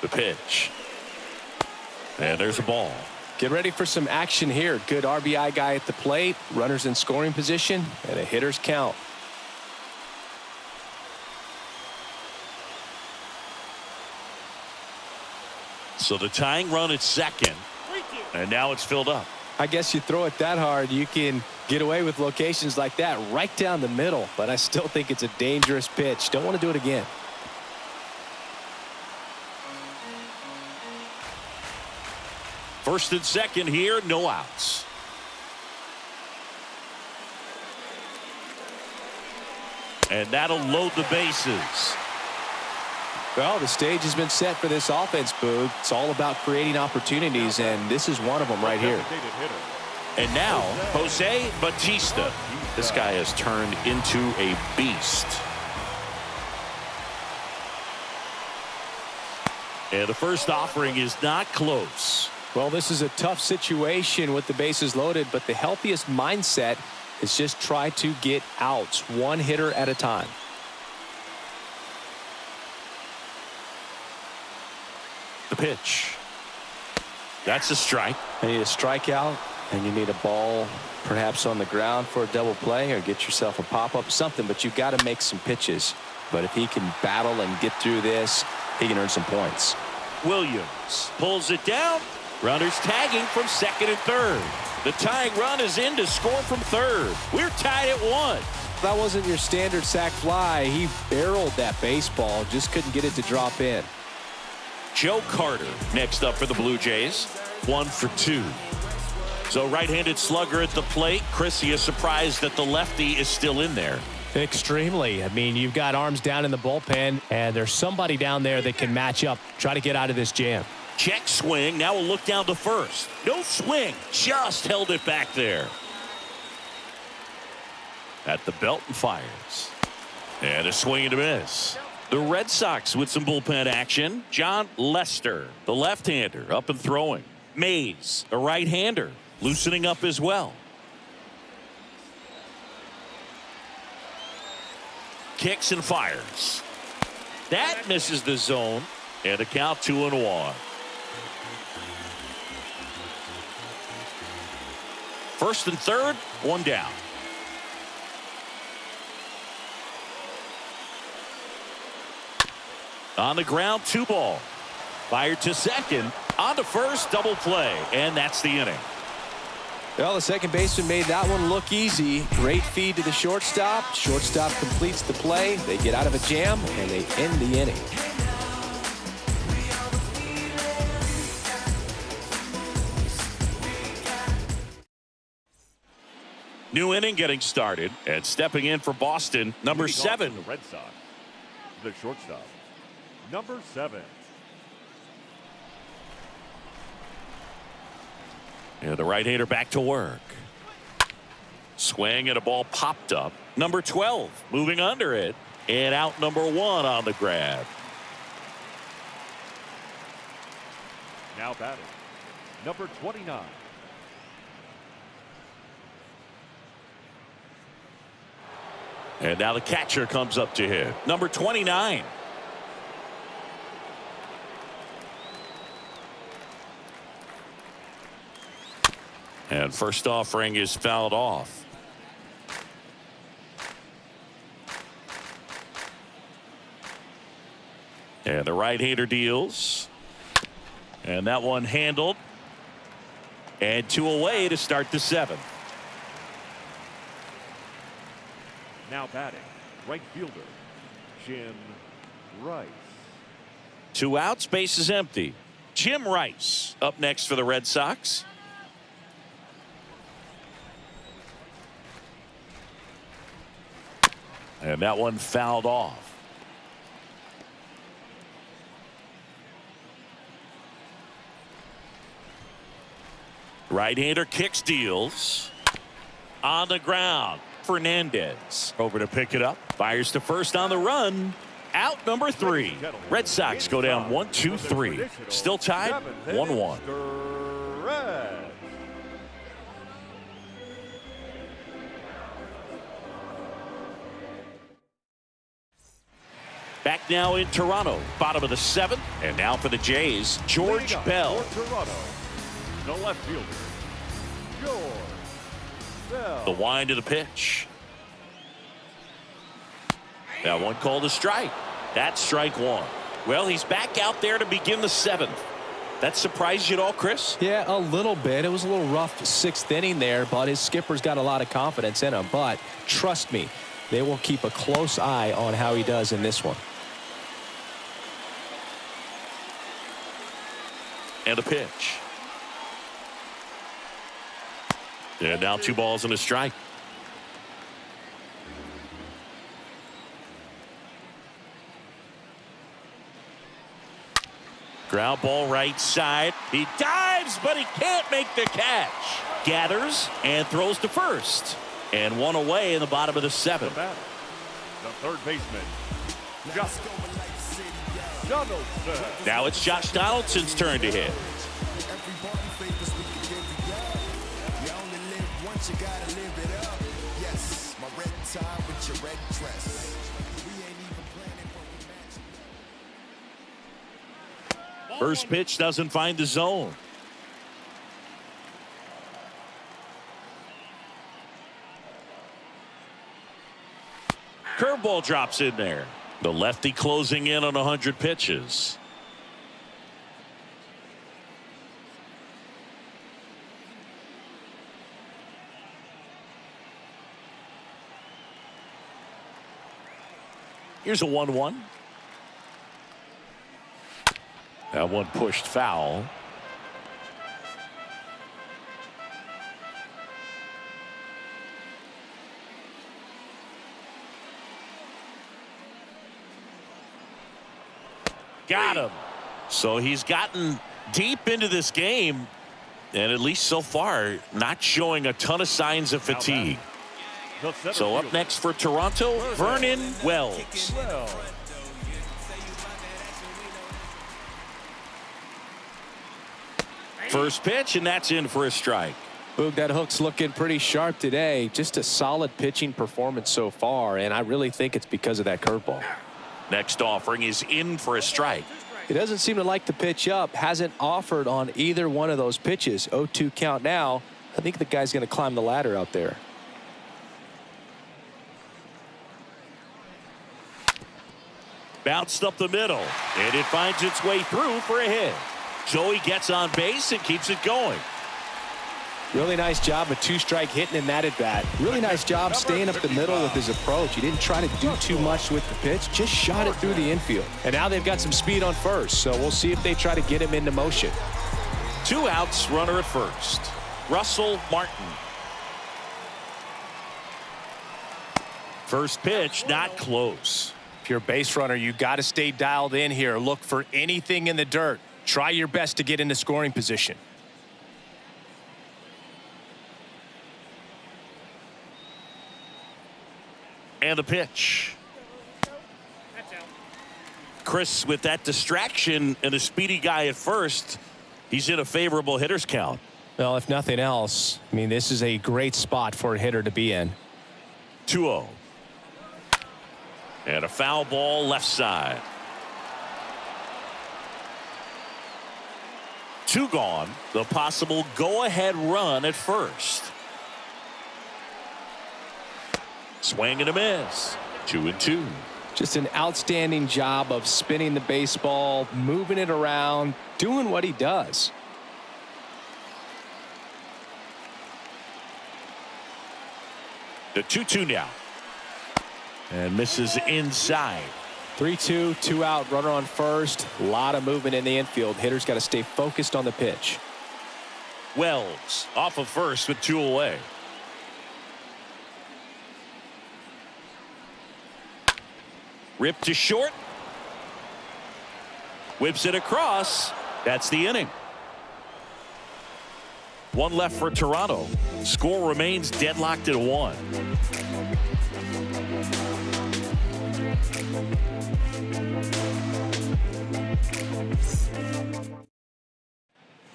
The pitch. And there's a ball. Get ready for some action here. Good RBI guy at the plate. Runners in scoring position. And a hitter's count. So the tying run at second. And now it's filled up. I guess you throw it that hard, you can get away with locations like that right down the middle. But I still think it's a dangerous pitch. Don't want to do it again. First and second here, no outs. And that'll load the bases. Well, the stage has been set for this offense, Boog. It's all about creating opportunities, and this is one of them right here. And now, Jose Bautista. This guy has turned into a beast. And the first offering is not close. Well, this is a tough situation with the bases loaded, but the healthiest mindset is just try to get outs, one hitter at a time. The pitch. That's a strike. You need a strikeout, and you need a ball perhaps on the ground for a double play, or get yourself a pop-up, something, but you've got to make some pitches. But if he can battle and get through this, he can earn some points. Williams pulls it down. Runners tagging from second and third. The tying run is in to score from third. We're tied at 1. That wasn't your standard sac fly. He barreled that baseball, just couldn't get it to drop in. Joe Carter next up for the Blue Jays. 1 for 2. So right-handed slugger at the plate. Chris, you surprised that the lefty is still in there? Extremely. I mean, you've got arms down in the bullpen, and there's somebody down there that can match up, try to get out of this jam. Check swing. Now we'll look down to first. No swing. Just held it back there. At the belt and fires. And a swing and a miss. The Red Sox with some bullpen action. John Lester, the left-hander, up and throwing. Mays, the right-hander, loosening up as well. Kicks and fires. That misses the zone. And a count 2-1. First and third, one down. On the ground, 2 ball. Fired to second. On to first, double play. And that's the inning. Well, the second baseman made that one look easy. Great feed to the shortstop. Shortstop completes the play. They get out of a jam, and they end the inning. New inning getting started. And stepping in for Boston, number 7. The Red Sox, the shortstop, number 7. And the right-hander back to work. Swing and a ball popped up. Number 12 moving under it. And out number 1 on the grab. Now batting, number 29. And now the catcher comes up to hit. Number 29. And first offering is fouled off. And the right-hander deals. And that one handled. And 2 away to start the 7th. Now batting, right fielder, Jim Rice. 2 outs, base is empty. Jim Rice up next for the Red Sox. And that one fouled off. Right-hander kicks, deals. On the ground, Fernandez over to pick it up. Fires to first on the run. Out number 3. Red Sox go down 1-2-3. Still tied 1-1. Back now in Toronto, bottom of the 7th. And now for the Jays, George Bell. For Toronto, the left fielder, George Bell. The wind of the pitch. That one called a strike. That's strike 1. Well, he's back out there to begin the 7th. That surprised you at all, Chris? Yeah, a little bit. It was a little rough 6th inning there, but his skipper's got a lot of confidence in him. But trust me, they will keep a close eye on how he does in this one. And a pitch. And now 2 balls and a strike. Ground ball right side. He dives, but he can't make the catch. Gathers and throws to first. And 1 away in the bottom of the 7th. The third baseman, Donaldson. Now it's Josh Donaldson's turn to hit. You only live once, you gotta live it up. Yes, my red tie with your red dress. We ain't even planning what we matching. First pitch doesn't find the zone. Curveball drops in there. The lefty closing in on 100 pitches. Here's a 1-1. That one pushed foul. Got him. So he's gotten deep into this game, and at least so far, not showing a ton of signs of fatigue. So up next for Toronto, Vernon Wells. First pitch, and that's in for a strike. Boog, that hook's looking pretty sharp today. Just a solid pitching performance so far, and I really think it's because of that curveball. Next offering is in for a strike. He doesn't seem to like the pitch up. Hasn't offered on either one of those pitches. 0-2 count now. I think the guy's going to climb the ladder out there. Bounced up the middle, and it finds its way through for a hit. So he gets on base and keeps it going. Really nice job, a 2-strike hitting in that at bat. Really nice job staying up the middle with his approach. He didn't try to do too much with the pitch, just shot it through the infield. And now they've got some speed on first, so we'll see if they try to get him into motion. 2 outs, runner at first. Russell Martin. First pitch, not close. If you're a base runner, you got to stay dialed in here. Look for anything in the dirt. Try your best to get into scoring position. And the pitch. Chris, with that distraction and a speedy guy at first, he's in a favorable hitter's count. Well, if nothing else, I mean, this is a great spot for a hitter to be in. 2-0. And a foul ball left side. 2 gone. The possible go-ahead run at first. Swing and a miss. 2-2. Just an outstanding job of spinning the baseball, moving it around, doing what he does. The 2-2 now. And misses inside. 3-2, 2 out, runner on first. A lot of movement in the infield. Hitter's got to stay focused on the pitch. Wells off of first with 2 away. Ripped to short. Whips it across. That's the inning. 1 left for Toronto. Score remains deadlocked at 1.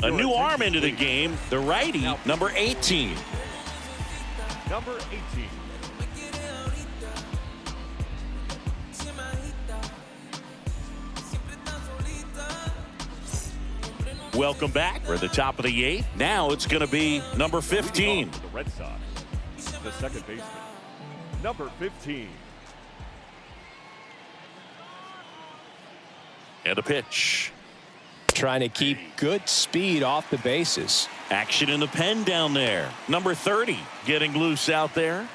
A new arm into the game, the righty, number 18. Number 18. Welcome back. We're at the top of the 8th. Now it's going to be number 15. The Red Sox, the second baseman, number 15. And a pitch. Trying to keep good speed off the bases. Action in the pen down there. Number 30 getting loose out there.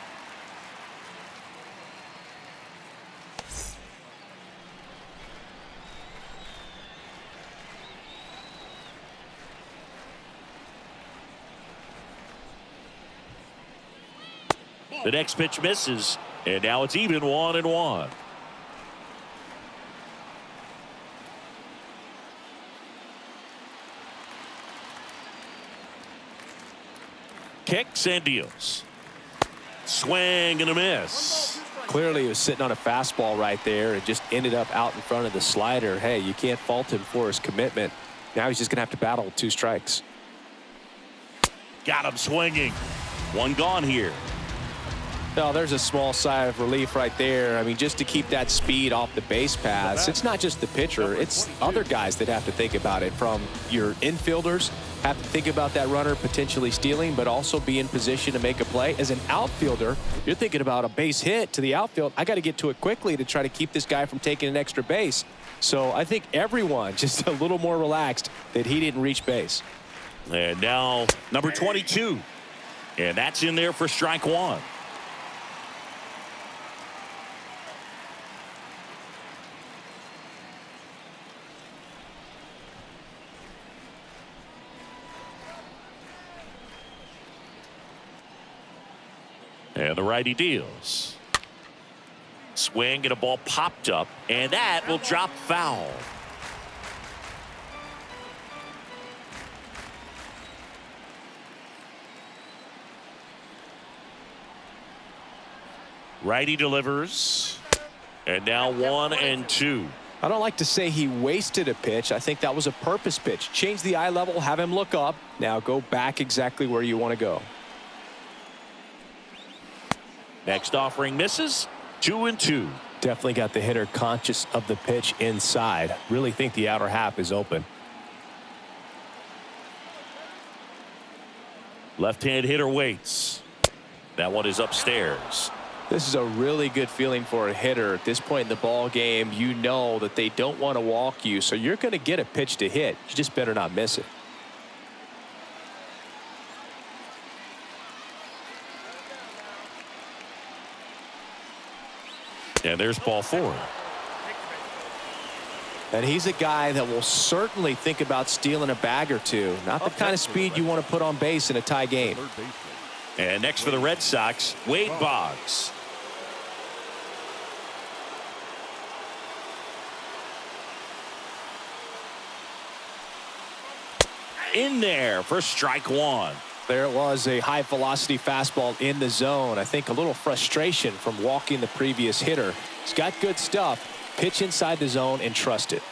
The next pitch misses, and now it's even 1-1. Kicks and deals. Swing and a miss. Clearly he was sitting on a fastball right there and just ended up out in front of the slider. Hey, you can't fault him for his commitment. Now he's just going to have to battle with 2 strikes. Got him swinging. 1 gone here. Oh, there's a small sigh of relief right there. I mean, just to keep that speed off the base paths. It's not just the pitcher. It's other guys that have to think about it. From your infielders have to think about that runner potentially stealing, but also be in position to make a play. As an outfielder, you're thinking about a base hit to the outfield. I got to get to it quickly to try to keep this guy from taking an extra base. So I think everyone just a little more relaxed that he didn't reach base. And now number 22. And that's in there for strike 1. And the righty deals. Swing and a ball popped up, and that will drop foul. Righty delivers, and now 1-2. I don't like to say he wasted a pitch. I think that was a purpose pitch. Change the eye level, have him look up. Now go back exactly where you want to go. Next offering misses. 2-2. Definitely got the hitter conscious of the pitch inside. Really think the outer half is open. Left-hand hitter waits. That one is upstairs. This is a really good feeling for a hitter at this point in the ball game. You know that they don't want to walk you, so you're going to get a pitch to hit. You just better not miss it. And there's ball 4. And he's a guy that will certainly think about stealing a bag or two. Not the kind of speed you want to put on base in a tie game. And next for the Red Sox, Wade Boggs. In there for strike 1. There it was, a high velocity fastball in the zone. I think a little frustration from walking the previous hitter. He's got good stuff. Pitch inside the zone and trust it.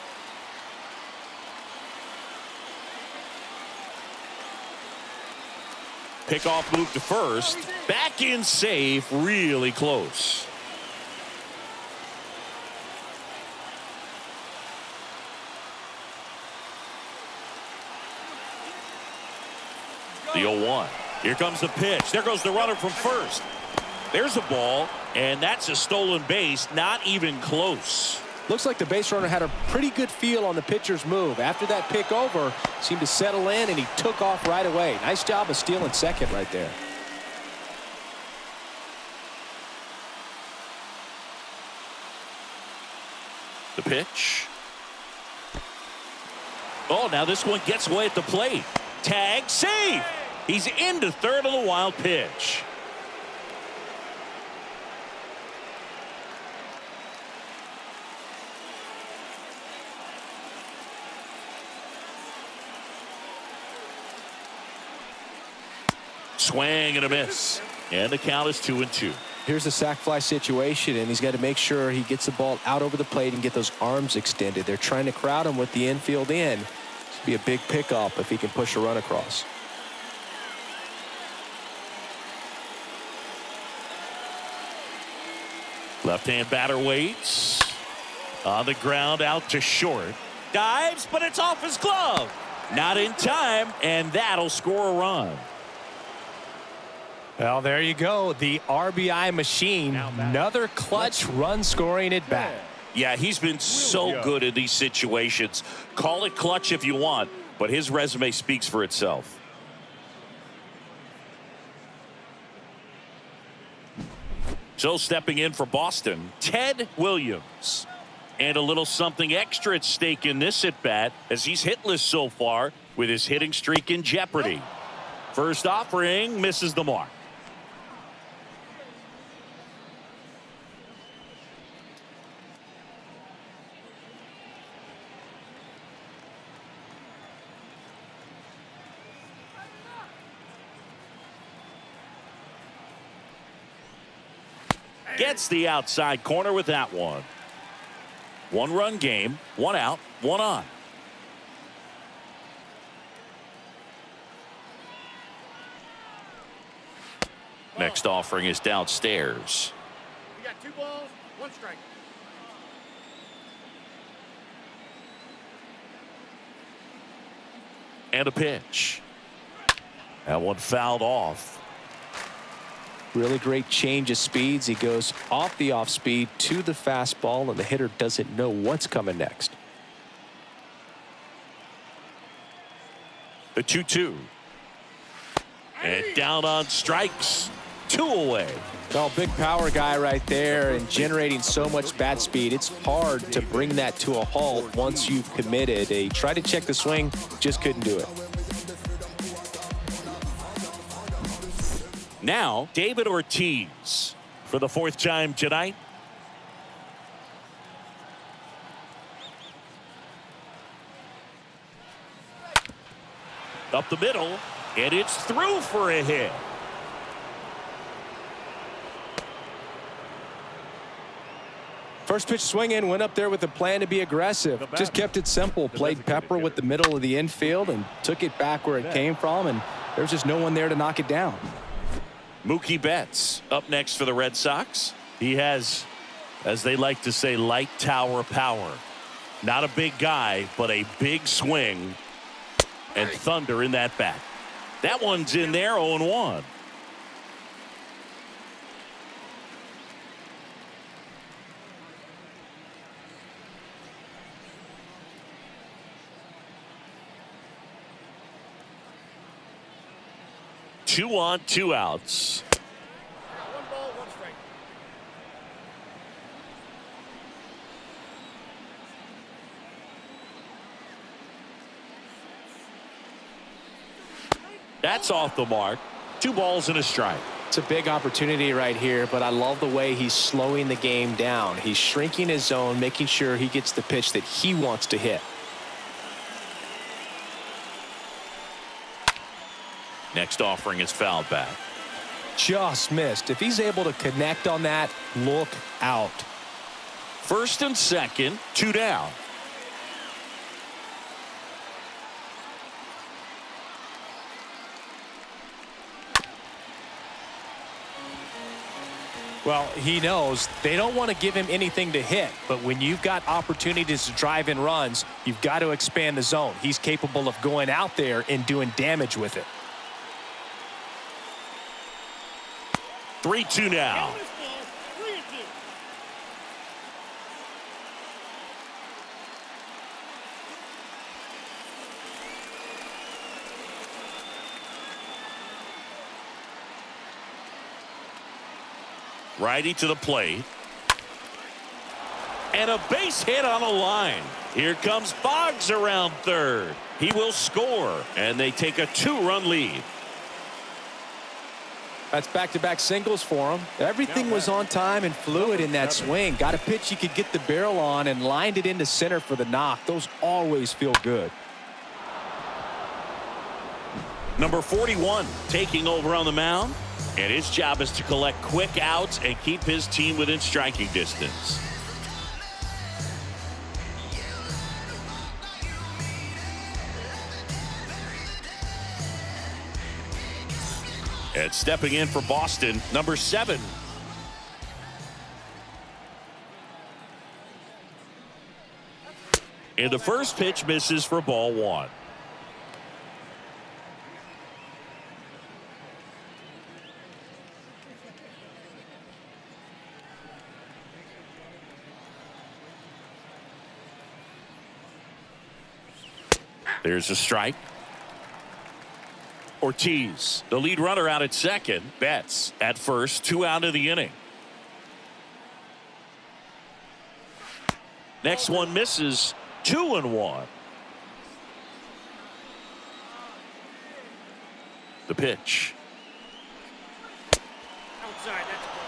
Pickoff move to first. Back in safe, really close. The 0-1. Here comes the pitch. There goes the runner from first. There's a ball, and that's a stolen base. Not even close. Looks like the base runner had a pretty good feel on the pitcher's move. After that pick over, seemed to settle in, and he took off right away. Nice job of stealing second right there. The pitch. Oh, now this one gets away at the plate. Tag, save. He's into third on the wild pitch. Swing and a miss. And the count is 2-2. Here's a sac fly situation, and he's got to make sure he gets the ball out over the plate and get those arms extended. They're trying to crowd him with the infield in. This would be a big pickup if he can push a run across. Left-hand batter waits. On the ground, out to short. Dives, but it's off his glove. Not in time, and that'll score a run. Well, there you go. The RBI machine. Another clutch run scoring at bat. Yeah, he's been so good in these situations. Call it clutch if you want, but his resume speaks for itself. So stepping in for Boston, Ted Williams. And a little something extra at stake in this at-bat as he's hitless so far with his hitting streak in jeopardy. First offering misses the mark. Gets the outside corner with that one. One-run game, one out, one on. Next offering is downstairs. We got 2 balls, 1 strike. And a pitch. That one fouled off. Really great change of speeds. He goes off the off speed to the fastball, and the hitter doesn't know what's coming next. The 2-2. And down on strikes. 2 away. Well, big power guy right there and generating so much bat speed. It's hard to bring that to a halt once you've committed. He tried to check the swing, just couldn't do it. Now, David Ortiz for the 4th time tonight. Up the middle, and it's through for a hit. First pitch swinging, went up there with a plan to be aggressive. Just kept it simple. Played pepper with the middle of the infield and took it back where it came from, and there's just no one there to knock it down. Mookie Betts up next for the Red Sox. He has, as they like to say, light tower power. Not a big guy, but a big swing and thunder in that bat. That one's in there, 0-1. Two on, 2 outs. 1 ball, 1 strike. That's off the mark. 2 balls and a strike. It's a big opportunity right here, but I love the way he's slowing the game down. He's shrinking his zone, making sure he gets the pitch that he wants to hit. Next offering is fouled back. Just missed. If he's able to connect on that, look out. 1st and 2nd, 2 down. Well, he knows they don't want to give him anything to hit, but when you've got opportunities to drive in runs, you've got to expand the zone. He's capable of going out there and doing damage with it. 3-2 now. This ball, 3-2. Righty to the plate. And a base hit on the line. Here comes Boggs around 3rd. He will score, and they take a 2-run lead. That's back-to-back singles for him. Everything was on time and fluid in that swing. Got a pitch he could get the barrel on and lined it into center for the knock. Those always feel good. Number 41 taking over on the mound, and his job is to collect quick outs and keep his team within striking distance. And stepping in for Boston, number 7. And the first pitch misses for ball 1. There's a strike. Ortiz, the lead runner out at second. Betts at first, 2 out of the inning. Next one misses, 2-1. The pitch. Outside, that's a ball.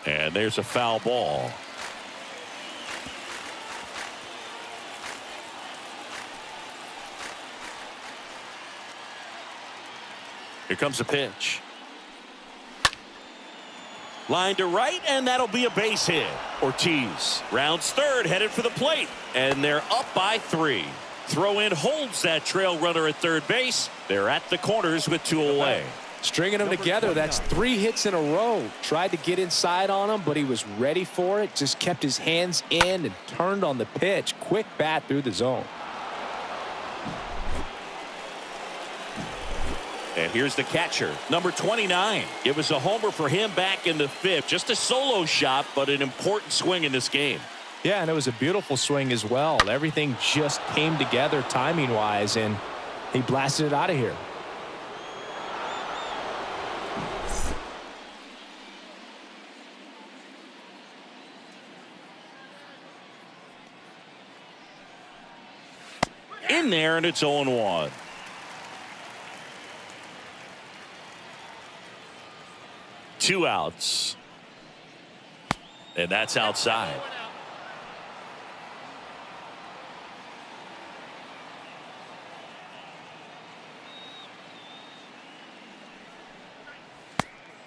And there's a foul ball. Here comes a pitch. Line to right, and that'll be a base hit. Ortiz rounds third, headed for the plate, and they're up by 3. Throw in holds that trail runner at third base. They're at the corners with 2 away. Stringing them together, that's 3 hits in a row. Tried to get inside on him, but he was ready for it. Just kept his hands in and turned on the pitch. Quick bat through the zone. And here's the catcher, number 29. It was a homer for him back in the 5th. Just a solo shot, but an important swing in this game. Yeah, and it was a beautiful swing as well. Everything just came together timing-wise, and he blasted it out of here. In there, and it's 0-1. Two outs. And that's outside.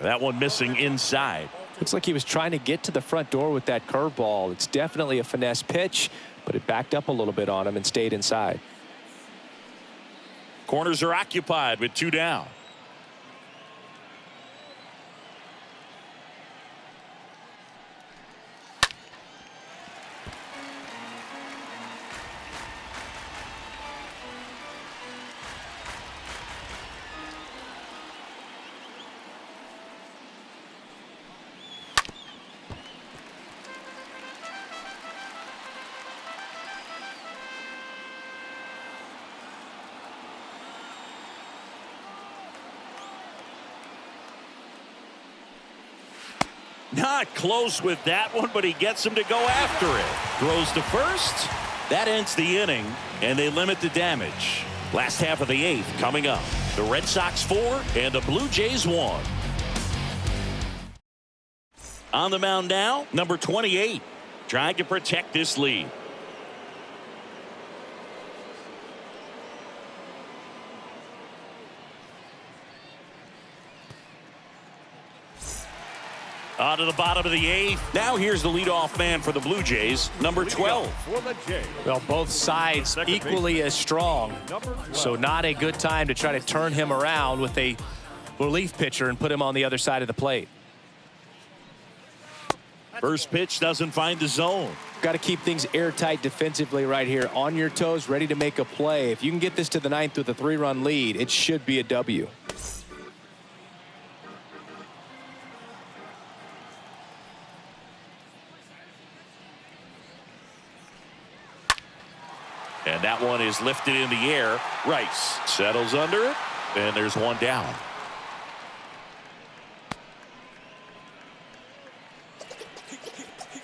That one missing inside. Looks like he was trying to get to the front door with that curveball. It's definitely a finesse pitch, but it backed up a little bit on him and stayed inside. Corners are occupied with 2 down. Not close with that one, but he gets him to go after it. Throws to first. That ends the inning, and they limit the damage. Last half of the 8th coming up. The Red Sox 4 and the Blue Jays 1. On the mound now, number 28, trying to protect this lead. On to the bottom of the 8th. Now here's the leadoff man for the Blue Jays, number 12. Well, both sides equally as strong. So not a good time to try to turn him around with a relief pitcher and put him on the other side of the plate. First pitch doesn't find the zone. Got to keep things airtight defensively right here. On your toes, ready to make a play. If you can get this to the 9th with a 3-run lead, it should be a W. And that one is lifted in the air. Rice settles under it, and there's 1 down.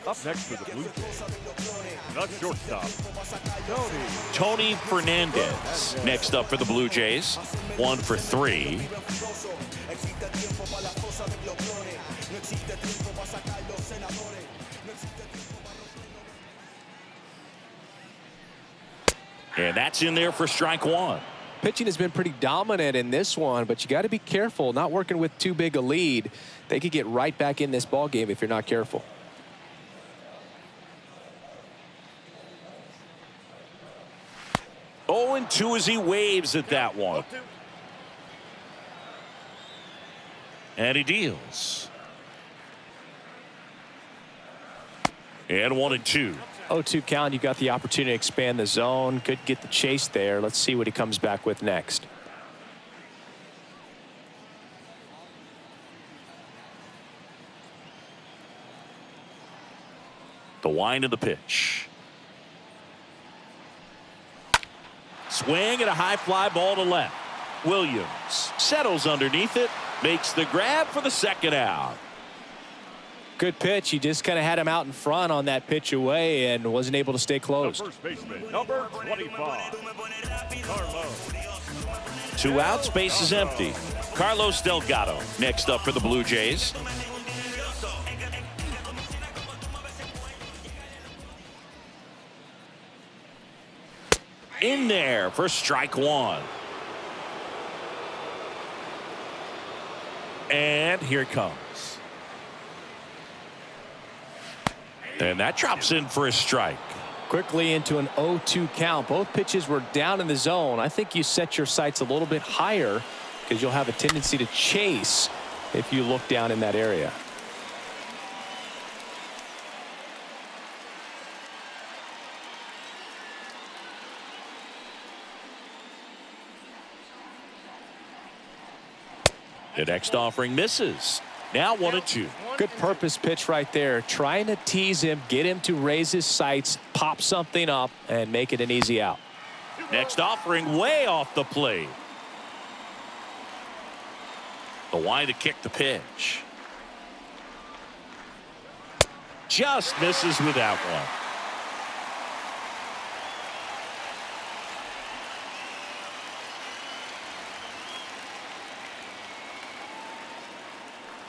Up next for the Blue Jays, the shortstop, Tony Fernandez next up for the Blue Jays. 1 for 3. And that's in there for strike 1. Pitching has been pretty dominant in this one, but you got to be careful. Not working with too big a lead. They could get right back in this ball game if you're not careful. Oh, and 2 as he waves at that one. And he deals. And 1 and 2. 0-2 count. You got the opportunity to expand the zone. Could get the chase there. Let's see what he comes back with next. The wind of the pitch. Swing and a high fly ball to left. Williams settles underneath it, makes the grab for the second out. Good pitch. He just kind of had him out in front on that pitch away and wasn't able to stay The closed. first baseman, number 25, Carlos. 2 outs, base is empty. Carlos Delgado next up for the Blue Jays. In there for strike one. And here it comes. And that drops in for a strike. Quickly into an 0-2 count. Both pitches were down in the zone. I think you set your sights a little bit higher because you'll have a tendency to chase if you look down in that area. The next offering misses. Now 1-2. Good purpose pitch right there. Trying to tease him, get him to raise his sights, pop something up, and make it an easy out. Next offering way off the plate. The wind to kick the pitch. Just misses with that one.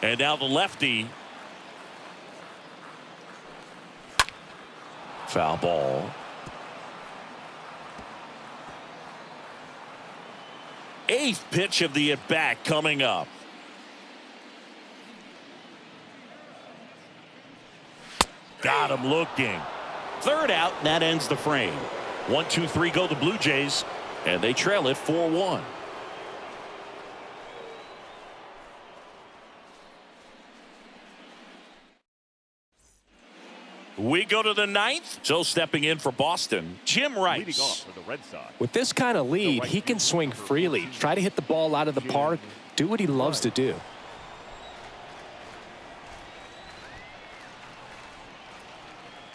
And now the lefty. Foul ball. Eighth pitch of the at-bat coming up. Got him looking. Third out, and that ends the frame. 1-2-3 go the Blue Jays, and they trail it 4-1. We go to the ninth. So stepping in for Boston, Jim Leading Rice. off for the Red Sox. With this kind of lead, he can swing freely. Try to hit the ball out of the park. Do what he loves to do.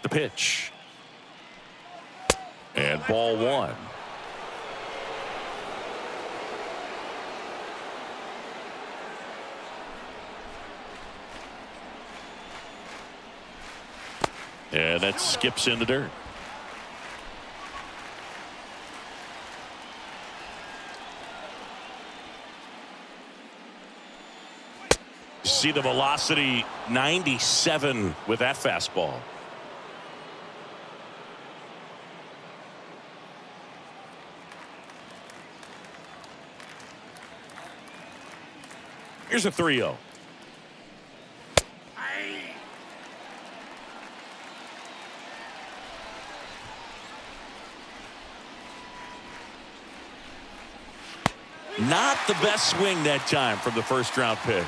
The pitch. And ball one. And that skips in the dirt. See the velocity 97 with that fastball. Here's a 3-0. Not the best swing that time from the first round pick.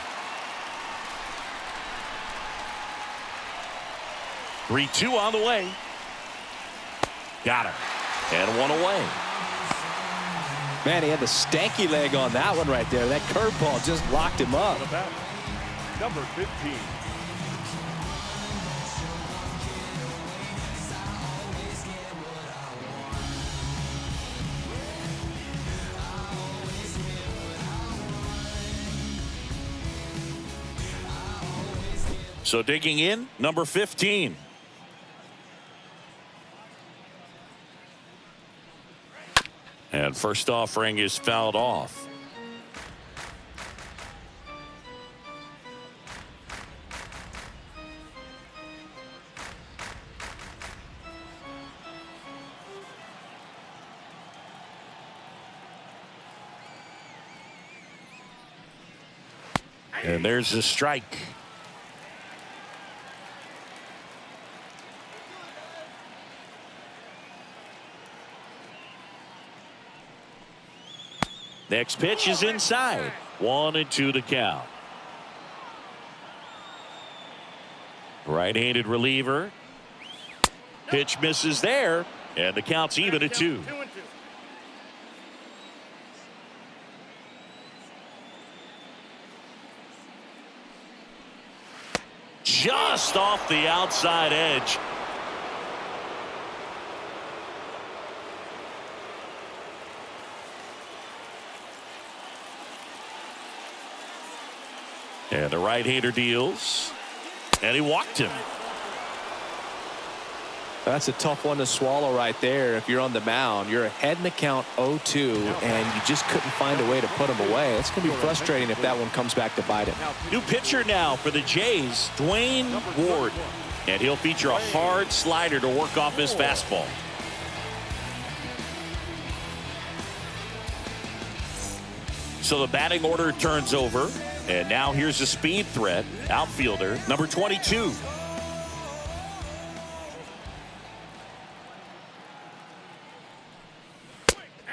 3-2 on the way. Got him. And one away. Man, he had the stanky leg on that one right there. That curveball just locked him up. The batter, number 15. So digging in, number 15. And first offering is fouled off. And there's the strike. Next pitch is inside. 1-2 to count. Right-handed reliever. Pitch misses there, and the count's even at 2. 2-2. Just off the outside edge. And the right-hander deals. And he walked him. That's a tough one to swallow right there. If you're on the mound, you're ahead in the count 0-2, and you just couldn't find a way to put him away. It's going to be frustrating if that one comes back to bite him. New pitcher now for the Jays, Dwayne Ward. And he'll feature a hard slider to work off his fastball. So the batting order turns over. And now here's a speed threat, outfielder, number 22.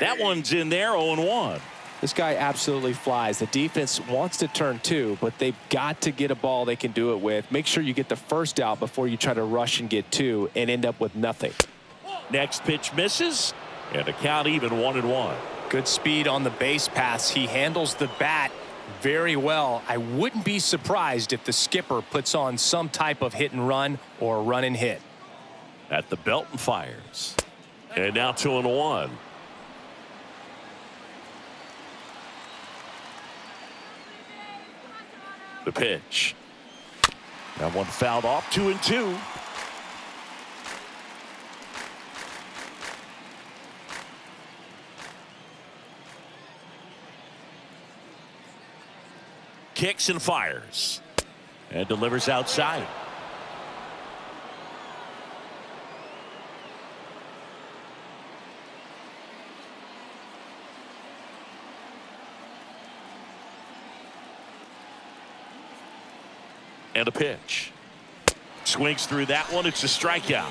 That one's in there, 0-1. This guy absolutely flies. The defense wants to turn 2, but they've got to get a ball they can do it with. Make sure you get the first out before you try to rush and get 2 and end up with nothing. Next pitch misses, and the count even 1-1. Good speed on the base paths. He handles the bat very well. I wouldn't be surprised if the skipper puts on some type of hit and run or run and hit. At the belt and fires. And now 2-1. The pitch. That one fouled off, 2-2. Kicks and fires. And delivers outside. And a pitch. Swings through that one. It's a strikeout.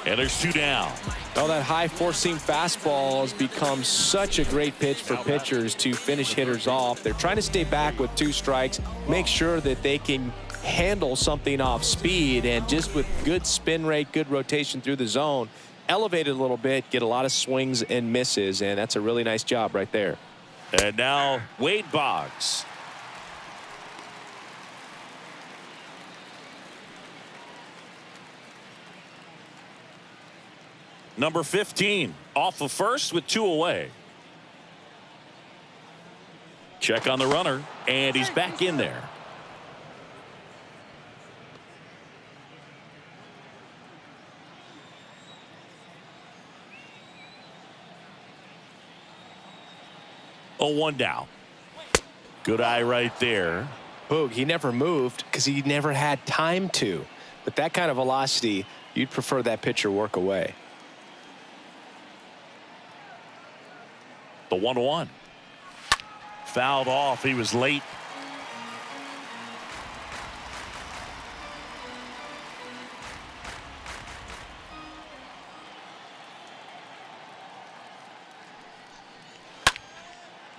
And there's 2 down. Well, that high four-seam fastball has become such a great pitch for pitchers to finish hitters off. They're trying to stay back with 2 strikes, make sure that they can handle something off speed, and just with good spin rate, good rotation through the zone, elevate it a little bit, get a lot of swings and misses, and that's a really nice job right there. And now Wade Boggs. Number 15 off of first with 2 away. Check on the runner, and he's back in there. Oh, 1 down. Good eye right there. Boog, he never moved because he never had time to. But that kind of velocity, you'd prefer that pitcher work away. The 1-1. Fouled off. He was late.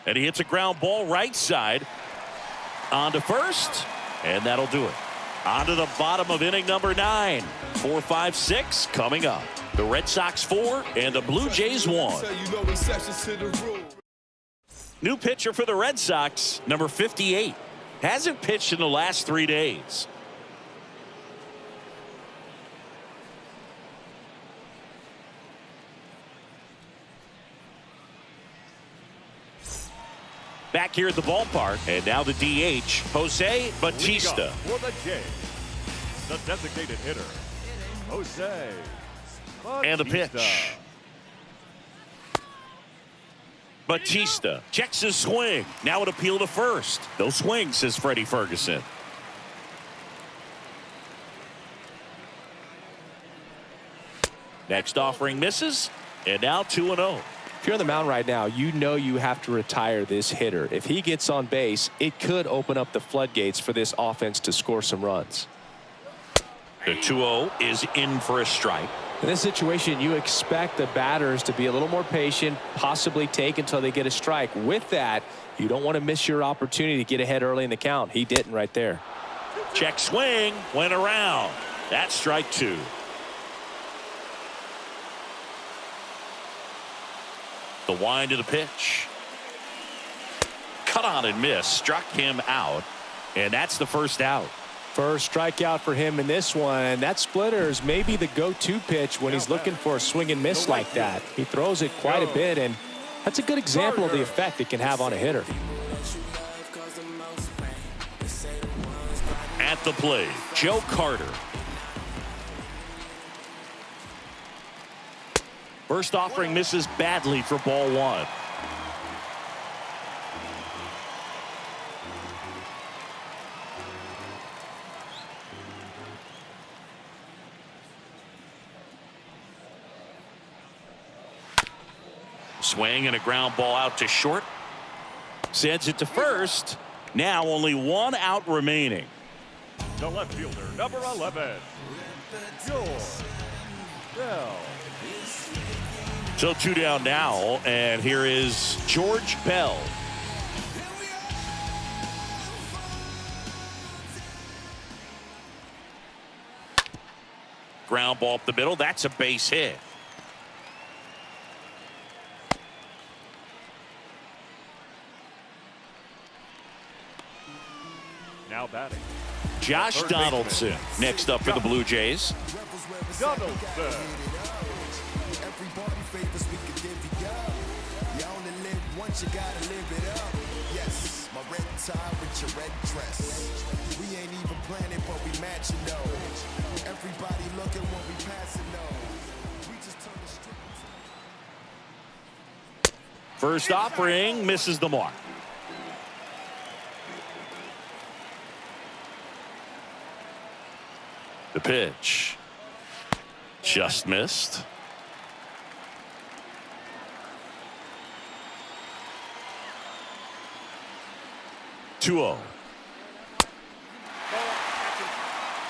And he hits a ground ball right side. On to first. And that'll do it. On to the bottom of inning number 9. 4, 5, 6 coming up. The Red Sox 4 and the Blue Jays 1. New pitcher for the Red Sox, number 58. Hasn't pitched in the last 3 days. Back here at the ballpark, and now the DH, Jose Bautista. For the Jays, the designated hitter, Jose Bautista. And the pitch. Bautista checks his swing. Now an appeal to first. No swing, says Freddie Ferguson. Next offering misses, and now 2-0. If you're on the mound right now, you know you have to retire this hitter. If he gets on base, it could open up the floodgates for this offense to score some runs. The 2-0 is in for a strike. In this situation, you expect the batters to be a little more patient, possibly take until they get a strike. With that, you don't want to miss your opportunity to get ahead early in the count. He didn't right there. Check swing, went around. That's strike 2. The wind of the pitch. Cut on and miss. Struck him out. And that's the first out. First strikeout for him in this one. That splitter is maybe the go-to pitch when he's looking for a swing and miss like that. He throws it quite a bit, and that's a good example of the effect it can have on a hitter. At the plate, Joe Carter. First offering misses badly for ball one. Swing and a ground ball out to short. Sends it to first. Now only one out remaining. The left fielder, number 11, George Bell. So 2 down now, and here is George Bell. Ground ball up the middle. That's a base hit. Now batting, Josh third Donaldson baseman. next up for the Blue Jays. Donaldson. Everybody favors we could give you up. You only live once, you gotta live it up. Yes, my red tie with your red dress. We ain't even planning, but we matching though. Everybody looking when we passing though. We just turn the strip. First offering misses the mark. The pitch just missed. Two-0.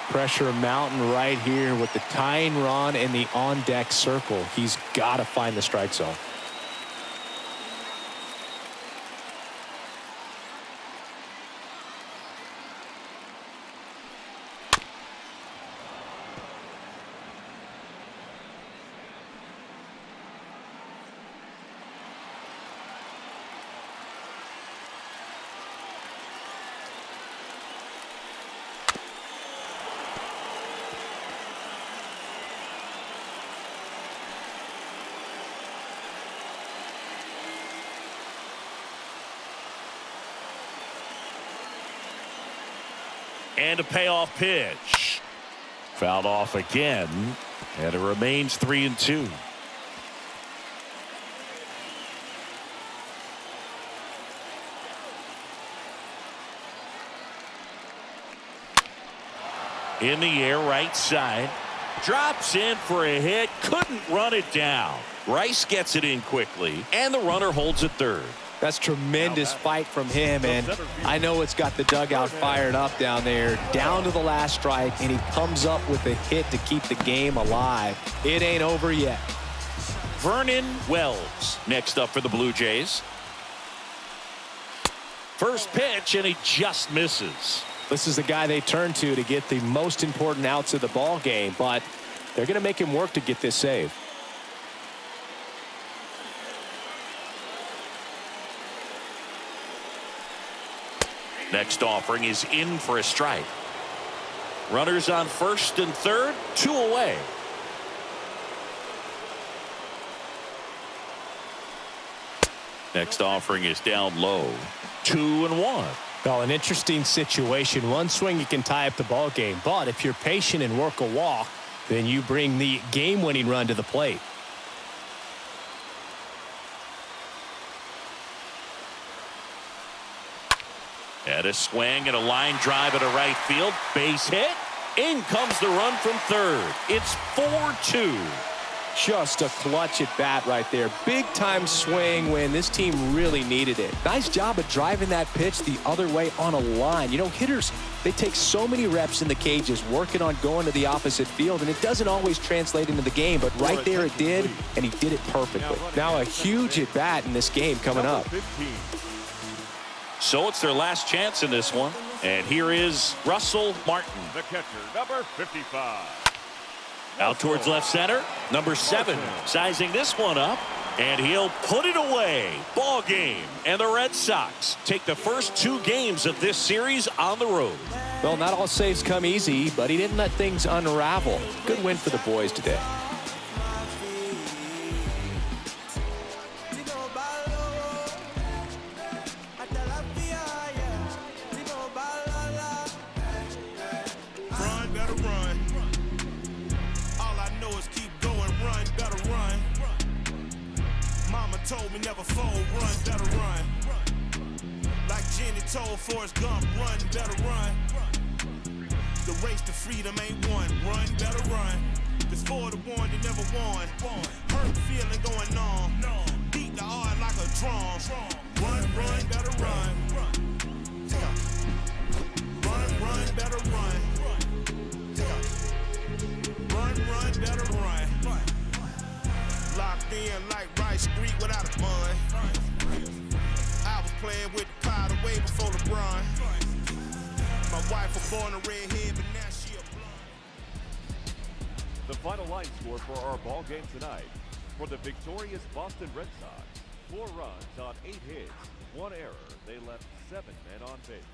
Pressure mountain right here with the tying run in the on-deck circle. He's got to find the strike zone. And a payoff pitch. Fouled off again, and it remains 3-2. In the air, right side. Drops in for a hit. Couldn't run it down. Rice gets it in quickly, and the runner holds at third. That's tremendous fight from him, and I know it's got the dugout fired up down there. Down to the last strike, and he comes up with a hit to keep the game alive. It ain't over yet. Vernon Wells next up for the Blue Jays. First pitch, and he just misses. This is the guy they turn to get the most important outs of the ball game, but they're going to make him work to get this save. Next offering is in for a strike. Runners on first and third, 2 away. Next offering is down low, 2-1. Well, an interesting situation. One swing you can tie up the ball game, but if you're patient and work a walk, then you bring the game-winning run to the plate. And a swing and a line drive into right field. Base hit. In comes the run from third. It's 4-2. Just a clutch at bat right there. Big time swing when this team really needed it. Nice job of driving that pitch the other way on a line. You know, hitters, they take so many reps in the cages working on going to the opposite field, and it doesn't always translate into the game, but right there it did, and he did it perfectly. Now a huge at bat in this game coming up. So it's their last chance in this one. And here is Russell Martin. The catcher, number 55. Out towards left center. Number 7 sizing this one up. And he'll put it away. Ball game. And the Red Sox take the first 2 games of this series on the road. Well, not all saves come easy, but he didn't let things unravel. Good win for the boys today. Run, better run. All I know is keep going, run, better run. Mama told me never fold, run, better run. Like Jenny told Forrest Gump, run, better run. The race to freedom ain't won, run, better run. Cause for the one that never won, hurt feeling going on. Beat the heart like a drum. Run, run, better run. Run, run, better run. Run, run, better run. Locked in like Rice Street without a bun. I was playing with the powder way before LeBron. My wife was born a redhead, but now she a blonde. The final line score for our ball game tonight. For the victorious Boston Red Sox, 4 runs on 8 hits, 1 error. They left 7 men on base.